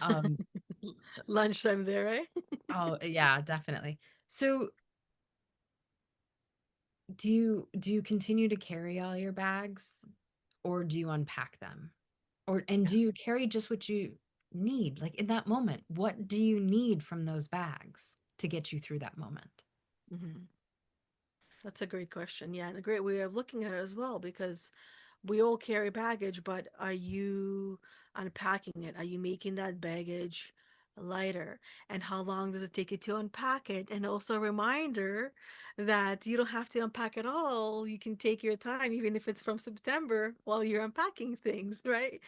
Um, Lunchtime there, right? oh yeah, definitely. So do you continue to carry all your bags or do you unpack them? Or and Yeah. do you carry just what you need? Like in that moment, what do you need from those bags to get you through that moment? Hmm. That's a great question. Yeah, and a great way of looking at it as well, because we all carry baggage, but are you unpacking it? Are you making that baggage lighter? And how long does it take you to unpack it? And also a reminder that you don't have to unpack it all. You can take your time, even if it's from September, while you're unpacking things, right?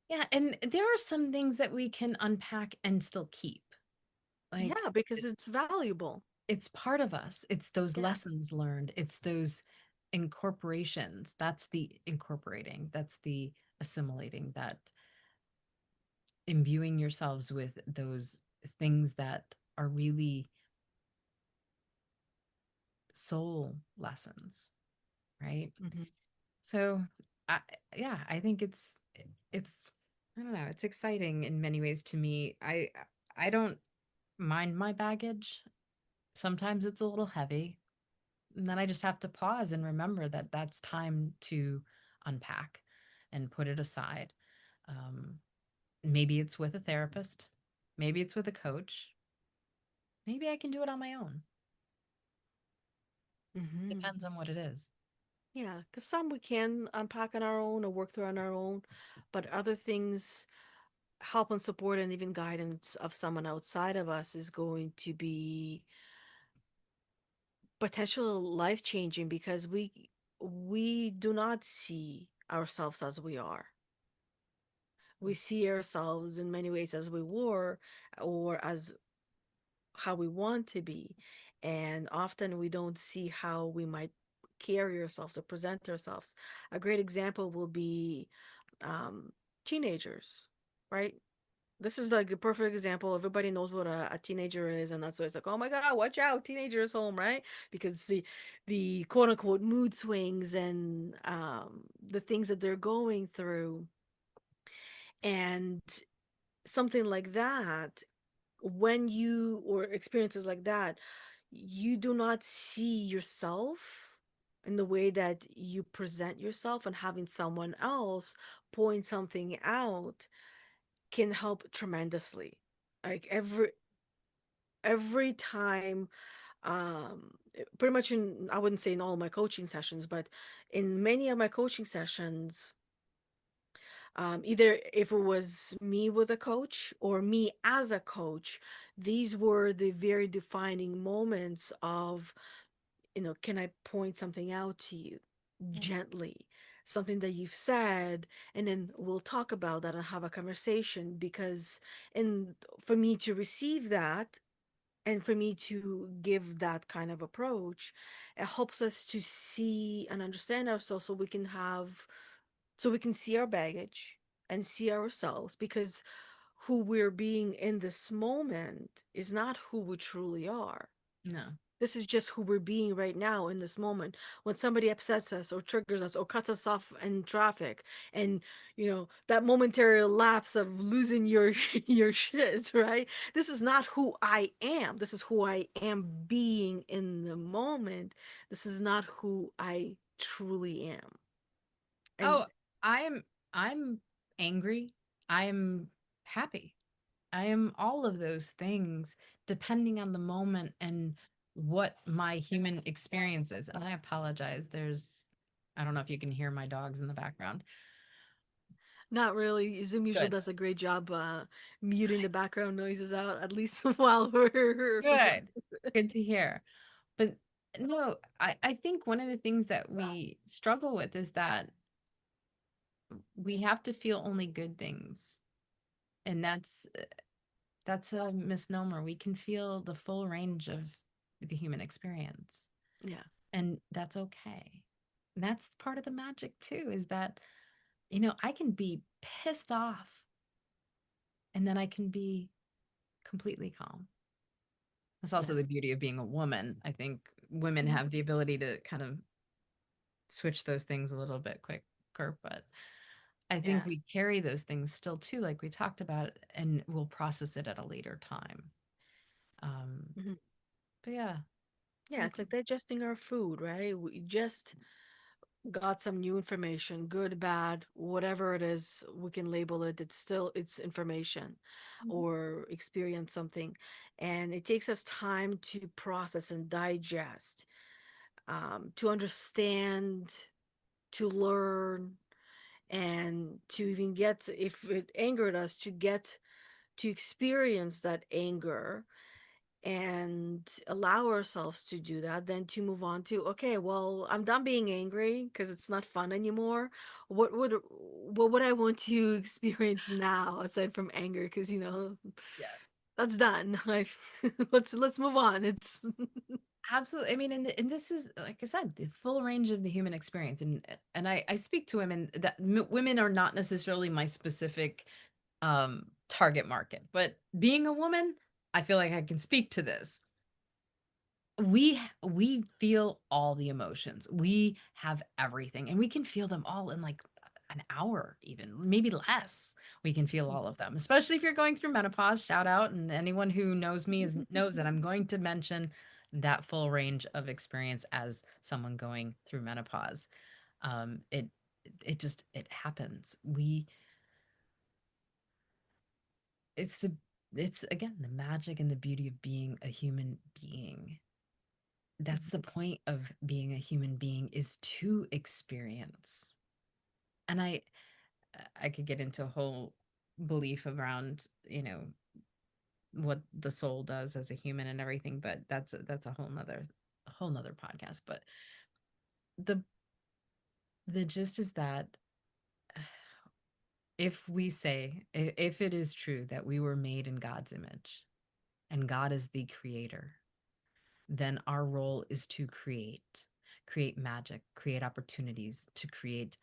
Yeah, and there are some things that we can unpack and still keep. Like Yeah, because it's valuable. it's part of us. It's those Yeah. lessons learned. It's those incorporations. That's the incorporating. That's the assimilating, that imbuing yourselves with those things that are really soul lessons, right? Hmm. So, I, yeah, I think it's I don't know, it's exciting in many ways to me. I don't mind my baggage. Sometimes it's a little heavy, and then I just have to pause and remember that that's time to unpack and put it aside. Um, maybe it's with a therapist, maybe it's with a coach, maybe I can do it on my own. Hmm. Depends on what it is. Yeah, because some we can unpack on our own or work through on our own, but other things, help and support and even guidance of someone outside of us is going to be potential life changing because we do not see ourselves as we are. We see ourselves in many ways as we were or as how we want to be. And often we don't see how we might carry ourselves or present ourselves. A great example will be um, teenagers, right? This is like the perfect example. Everybody knows what a teenager is, and that's why it's like, oh my God, watch out, teenager is home, right? Because the quote unquote mood swings and the things that they're going through, and something like that, when you or experiences like that, you do not see yourself in the way that you present yourself, and having someone else point something out can help tremendously. Like every time, pretty much in, I wouldn't say in all my coaching sessions, but in many of my coaching sessions, either if it was me with a coach or me as a coach, these were the very defining moments of, can I point something out to you gently, something that you've said, and then we'll talk about that and have a conversation. Because, and for me to receive that and for me to give that kind of approach, it helps us to see and understand ourselves so we can see our baggage and see ourselves, because who we're being in this moment is not who we truly are. No. This is just who we're being right now in this moment. When somebody upsets us or triggers us or cuts us off in traffic, and that momentary lapse of losing your your shit, right? This is not who I am. This is who I am being in the moment. This is not who I truly am. And Oh, I'm I'm angry. I'm happy. I am all of those things depending on the moment and what my human experience is. And I apologize. I don't know if you can hear my dogs in the background. not really. Zoom usually Good. does a great job muting the background noises out, at least while we're Good. Good to hear. But no, I think one of the things that we struggle with is that we have to feel only good things. And that's a misnomer. We can feel the full range of the human experience, yeah. and that's okay. And that's part of the magic too, is that, I can be pissed off and then I can be completely calm. That's Yeah. also the beauty of being a woman. I think women Mhm. have the ability to kind of switch those things a little bit quicker, but I think Yeah. we carry those things still too, like we talked about, and we'll process it at a later time. Um, Mhm. but yeah, Yeah, it's okay. like digesting our food, right? We just got some new information, good, bad, whatever it is, we can label it. It's information Mhm. or experience something. And it takes us time to process and digest, to understand, to learn, and to even get, if it angered us, to get to experience that anger and allow ourselves to do that, then to move on to, okay, well, I'm done being angry because it's not fun anymore. What would I want to experience now aside from anger? Because Yeah. that's done. Like, let's move on. It's Absolutely. I mean, and this is, like I said, the full range of the human experience, and I speak to women that women are not necessarily my specific target market, but being a woman, I feel like I can speak to this. We feel all the emotions. We have everything, and we can feel them all in like an hour, even maybe less. We can feel all of them, especially if you're going through menopause. Shout out, and anyone who knows me knows that I'm going to mention that full range of experience as someone going through menopause. It happens. It's the it's again the magic and the beauty of being a human being. That's the point of being a human being, is to experience. And I could get into a whole belief around, what the soul does as a human and everything, but that's a whole nother podcast. But the the gist is that if it is true that we were made in God's image and God is the creator, then our role is to create magic, create opportunities, to create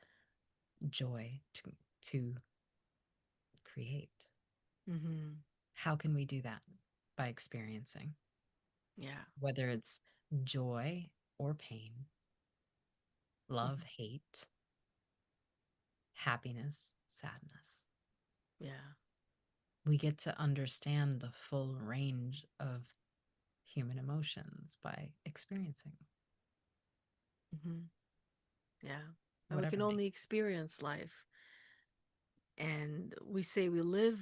joy, to create. Mm-hmm. How can we do that? By experiencing, Yeah. whether it's joy or pain, love, Mm-hmm. hate, happiness, sadness. Yeah. We get to understand the full range of human emotions by experiencing Mm-hmm. Yeah. And we whatever can may. only experience life. And we say we live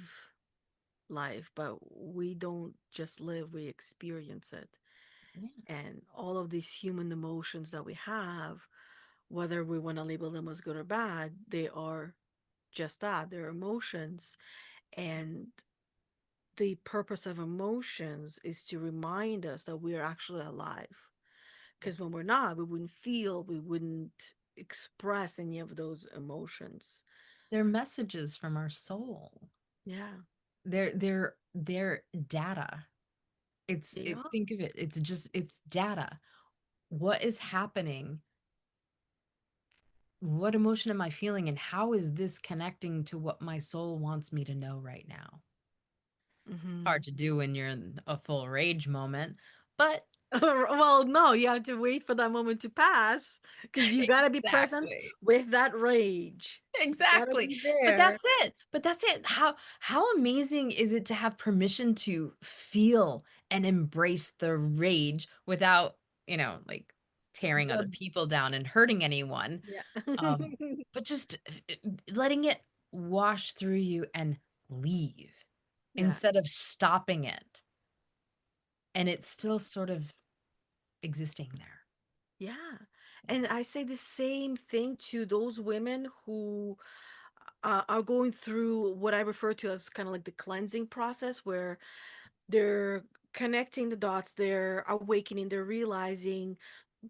life, but we don't just live, we experience it. Yeah, And all of these human emotions that we have, whether we want to label them as good or bad, they are just that. They're emotions. And the purpose of emotions is to remind us that we are actually alive. yeah. Because when we're not, we wouldn't feel, we wouldn't express any of those emotions. They're messages from our soul. Yeah, They're data. they are. Think of it. It's data. What is happening? What emotion am I feeling? And how is this connecting to what my soul wants me to know right now? Hmm. Hard to do when you're in a full rage moment, but Well, no, you have to wait for that moment to pass because you got to be present exactly. with that rage. You got to Exactly. be But there. that's it. But that's it. How amazing is it to have permission to feel and embrace the rage without, like tearing Uh, other people down and hurting anyone. yeah. Um, but just letting it wash through you and leave Yeah. instead of stopping it. And it's still sort of existing there. Yeah. And Yeah. I say the same thing to those women who are going through what I refer to as kind of like the cleansing process, where they're connecting the dots, they're awakening, they're realizing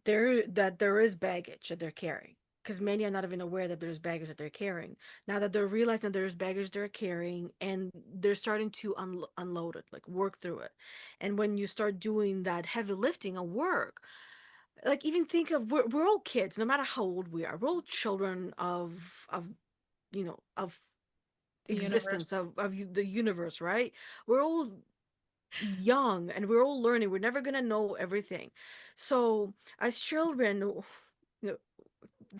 that there is baggage that they're carrying. Because many are not even aware that there's baggage that they're carrying. Now that they're realizing there's baggage they're carrying, and they're starting to unload it, like work through it. And when you start doing that heavy lifting of work, like even think of we're all kids, no matter how old we are. We're all children of of The existence universe. of the universe, right? We're all young and we're all learning. We're never gonna know everything. So as children, know,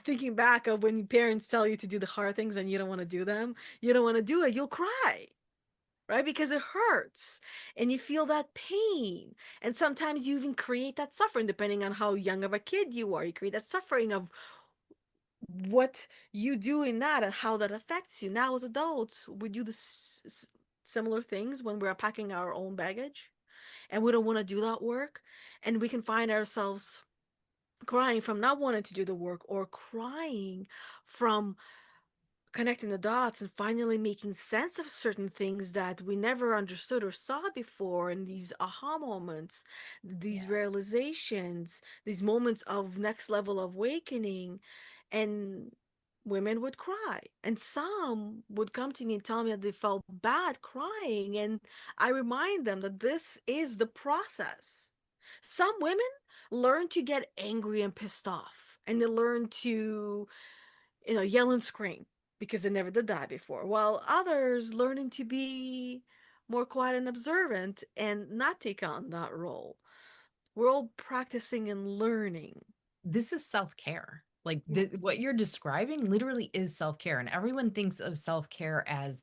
thinking back of when your parents tell you to do the hard things and you don't want to do them, you don't want to do it, you'll cry, right? Because it hurts and you feel that pain. And sometimes you even create that suffering depending on how young of a kid you are. You create that suffering of what you do in that and how that affects you. Now, as adults, we do the similar things when we're packing our own baggage and we don't want to do that work. And we can find ourselves crying from not wanting to do the work or crying from connecting the dots and finally making sense of certain things that we never understood or saw before, and these aha moments, these Yeah. realizations, these moments of next level of awakening. And women would cry, and some would come to me and tell me that they felt bad crying, and I remind them that this is the process. Some women learn to get angry and pissed off, and they learn to yell and scream because they never did that before, while others learning to be more quiet and observant and not take on that role. We're all practicing and learning. This is self-care. Like Yeah. what you're describing literally is self-care. And everyone thinks of self-care as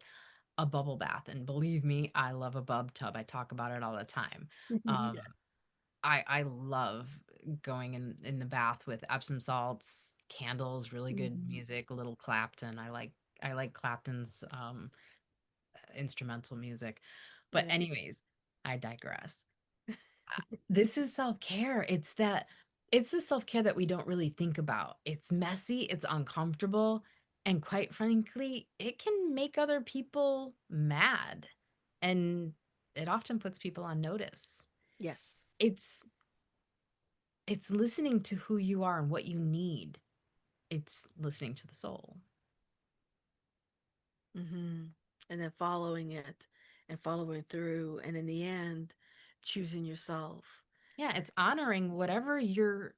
a bubble bath. And believe me, I love a bub tub. I talk about it all the time. Yeah. I love going in the bath with Epsom salts, candles, really good Mhm. music, a little Clapton. I like Clapton's instrumental music. But Yeah. anyways, I digress. This is self-care. It's the self-care that we don't really think about. It's messy, it's uncomfortable, And quite frankly, it can make other people mad. And it often puts people on notice. Yes. It's it's listening to who you are and what you need. It's listening to the soul. Mm-hmm. And then following it and following through, and in the end, choosing yourself. Yeah, it's honoring whatever's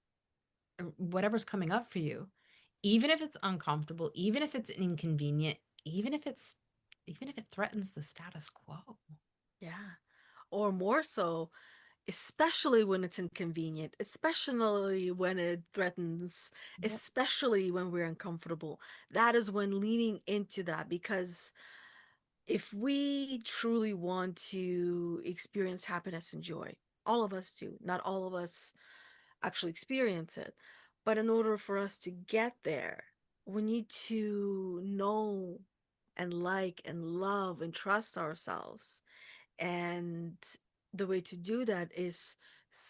coming up for you, even if it's uncomfortable, even if it's inconvenient, even if it's even if it threatens the status quo. Yeah. Or more so, especially when it's inconvenient, especially when it threatens, Yep. especially when we're uncomfortable. That is when leaning into that, because if we truly want to experience happiness and joy, all of us do, not all of us actually experience it. But in order for us to get there, we need to know and like and love and trust ourselves. And the way to do that is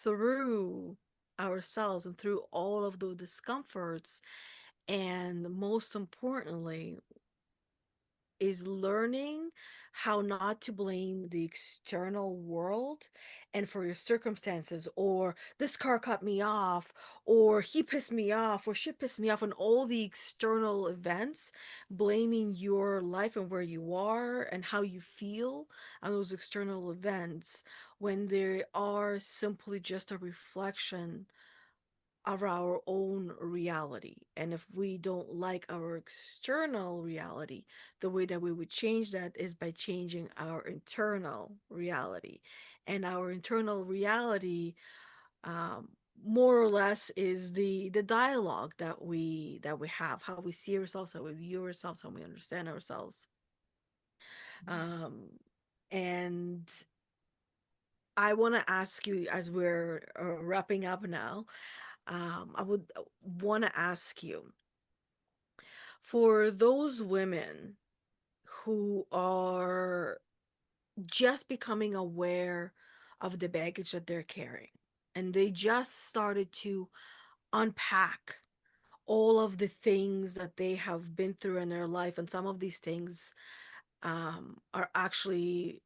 through ourselves and through all of the discomforts. And most importantly, is learning how not to blame the external world and for your circumstances, or this car cut me off, or he pissed me off, or she pissed me off, and all the external events, blaming your life and where you are and how you feel on those external events, when they are simply just a reflection of our own reality. And if we don't like our external reality, the way that we would change that is by changing our internal reality. And our internal reality, um, more or less, is the dialogue that we have, how we see ourselves, how we view ourselves, how we understand ourselves. Um, and I want to ask you, as we're wrapping up now, I would want to ask you, for those women who are just becoming aware of the baggage that they're carrying, and they just started to unpack all of the things that they have been through in their life, and some of these things are actually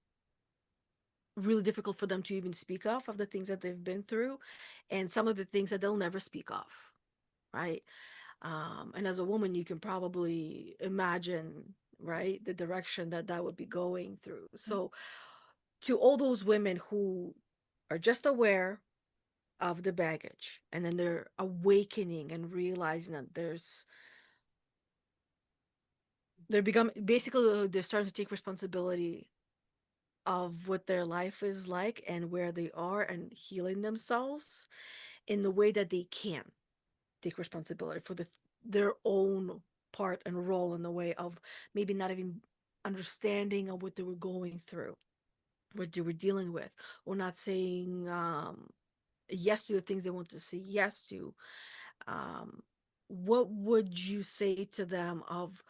really difficult for them to even speak of the things that they've been through, and some of the things that they'll never speak of, right? And as a woman, you can probably imagine, right, the direction that that would be going through. So, to all those women who are just aware of the baggage, and then they're awakening and realizing that they're become basically, they're starting to take responsibility of what their life is like and where they are, and healing themselves in the way that they can take responsibility for their own part and role in the way of maybe not even understanding of what they were going through, what they were dealing with, or not saying yes to the things they want to say yes to. Um, what would you say to them of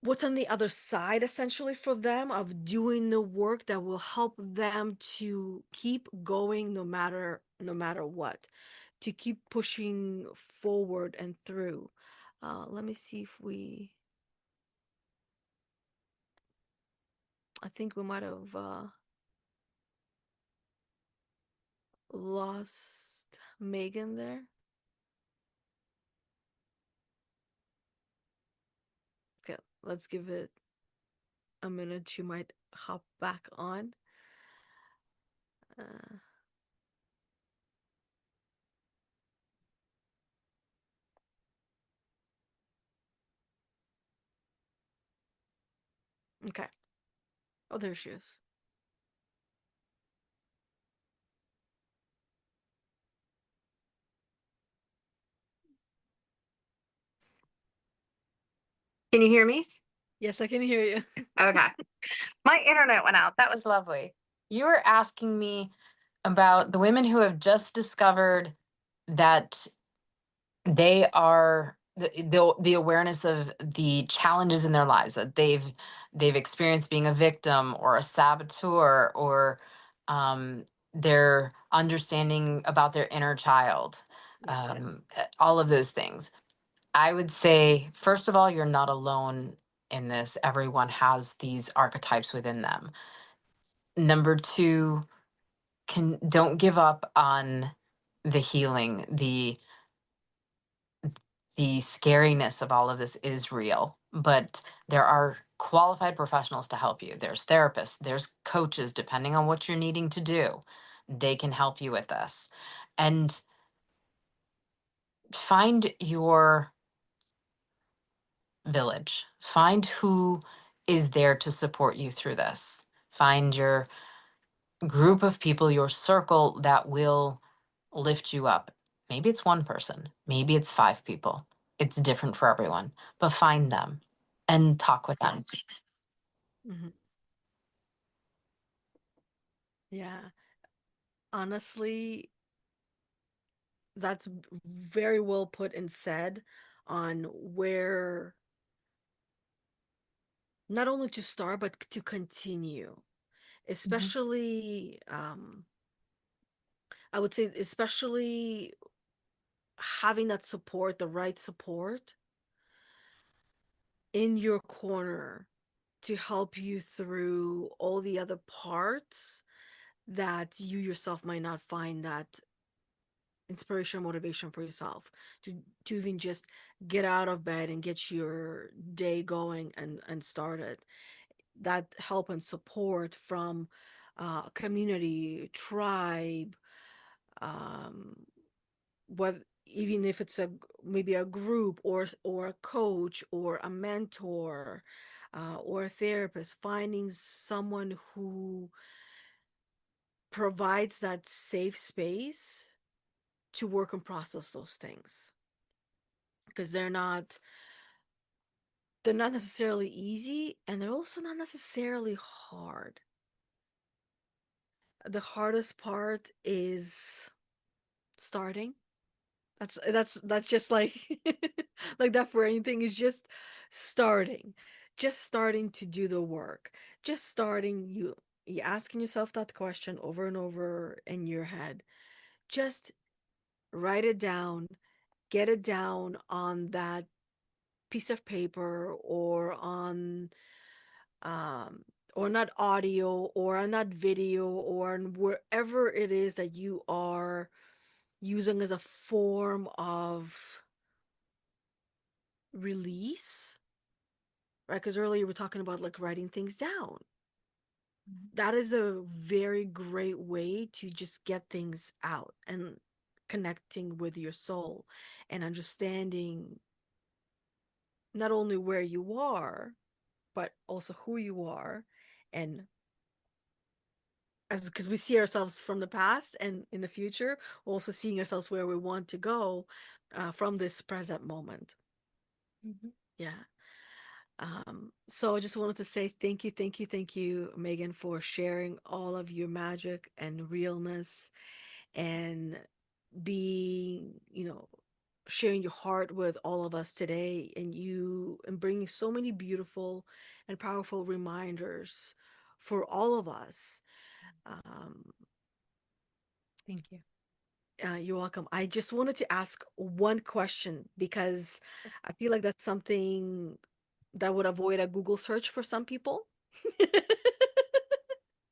what's on the other side, essentially, for them, of doing the work that will help them to keep going no matter what, to keep pushing forward and through. Let me see if I think we might have lost Megan there. Okay, let's give it a minute. She might hop back on. Uh, okay. Oh, there she is. Can you hear me? Yes, I can hear you. Okay. My internet went out. That was lovely. You were asking me about the women who have just discovered that they are the awareness of the challenges in their lives that they've experienced, being a victim or a saboteur, or um, their understanding about their inner child. Yep. all of those things. I would say, first of all, you're not alone in this. Everyone has these archetypes within them. Number two, don't give up on the healing. The scariness of all of this is real, but there are qualified professionals to help you. There's therapists, there's coaches, depending on what you're needing to do. They can help you with this. And find your village. Find who is there to support you through this. Find your group of people, your circle that will lift you up. Maybe it's one person, maybe it's 5 people. It's different for everyone, but find them and talk with them. Hmm. Yeah. Honestly, that's very well put and said on where not only to start but to continue, Mhm. especially I would say especially having that support, the right support in your corner to help you through all the other parts that you yourself might not find that inspiration, motivation for yourself to even just get out of bed and get your day going and started. That help and support from community, tribe, um, whether even if it's a maybe a group or a coach or a mentor or a therapist, finding someone who provides that safe space to work and process those things, because they're not necessarily easy, and they're also not necessarily hard. The hardest part is starting. That's just like like that for anything, is just starting. Just starting to do the work. Just starting, you asking yourself that question over and over in your head. Just write it down, get it down on that piece of paper or on um or not audio or on that video or on wherever it is that you are using as a form of release, right? Because earlier we were talking about like writing things down. That is a very great way to just get things out and connecting with your soul and understanding not only where you are, but also who you are. And as because we see ourselves from the past and in the future, we're also seeing ourselves where we want to go from this present moment. Mhm. Yeah. So I just wanted to say thank you, thank you, thank you, Megan, for sharing all of your magic and realness and being, sharing your heart with all of us today, and bringing so many beautiful and powerful reminders for all of us. Um, Thank you. you're welcome. I just wanted to ask one question because I feel like that's something that would avoid a Google search for some people.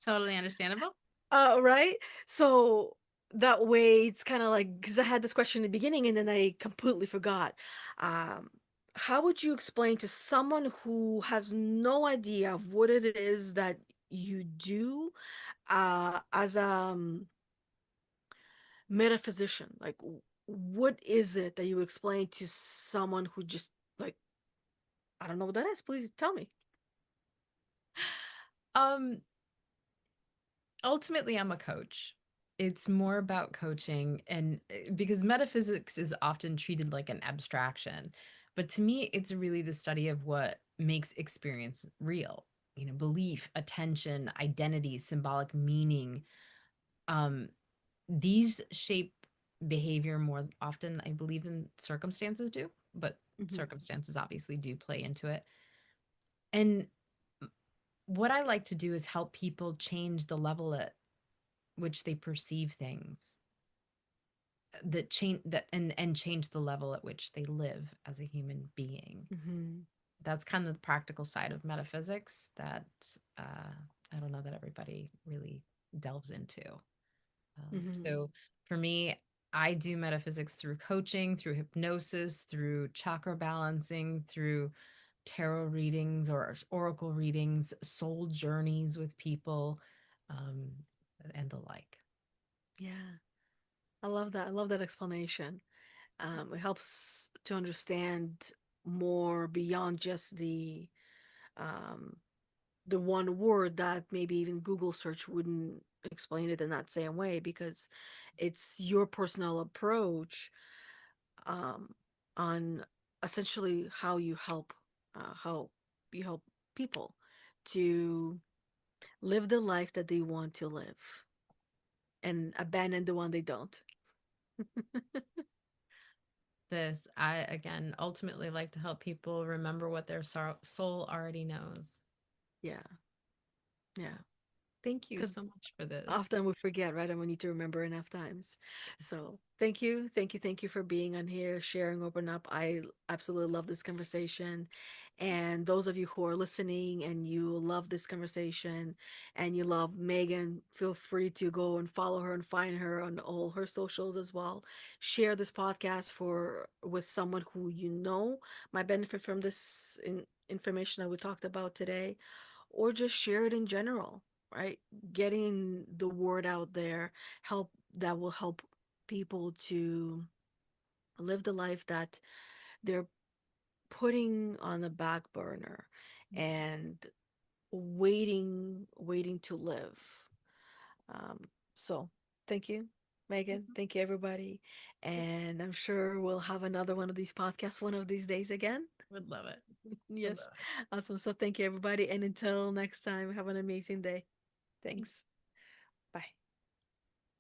Totally understandable. Right? So that way it's kind of like, because I had this question in the beginning and then I completely forgot. Um, how would you explain to someone who has no idea of what it is that you do as metaphysician? Like, what is it that you explain to someone who just like, I don't know what that is. Please tell me. Um, Ultimately, I'm a coach. It's more about coaching, and because metaphysics is often treated like an abstraction, but to me, it's really the study of what makes experience real. Belief, attention, identity, symbolic meaning. Um, these shape behavior more often, I believe, than circumstances do, but Hmm. circumstances obviously do play into it. And what I like to do is help people change the level at which they perceive things. that change that and change the level at which they live as a human being. Mm-hmm. That's kind of the practical side of metaphysics that I don't know that everybody really delves into. Mm-hmm. So for me, I do metaphysics through coaching, through hypnosis, through chakra balancing, through tarot readings or oracle readings, soul journeys with people, um, and the like. Yeah. I love that. I love that explanation. It helps to understand more beyond just um, the one word that maybe even Google search wouldn't explain it in that same way, because it's your personal approach um, on essentially how you help people to live the life that they want to live and abandon the one they don't. This, I again ultimately like to help people remember what their soul already knows. Yeah, yeah. Thank you so Because much for this. often we forget, right? And we need to remember enough times. So thank you for being on here, sharing, open up. I absolutely love this conversation. And those of you who are listening and you love this conversation and you love Megan, feel free to go and follow her and find her on all her socials as well. Share this podcast for with someone who you know might benefit from this information that we talked about today, or just share it in general, right? Getting the word out there help that will help people to live the life that they're putting on the back burner and waiting to live. um, so thank you, Megan. Thank you, everybody, and I'm sure we'll have another one of these podcasts one of these days again. Would love it. Would Yes. love Awesome. So thank you, everybody, and until next time, have an amazing day. it. Thanks. Bye.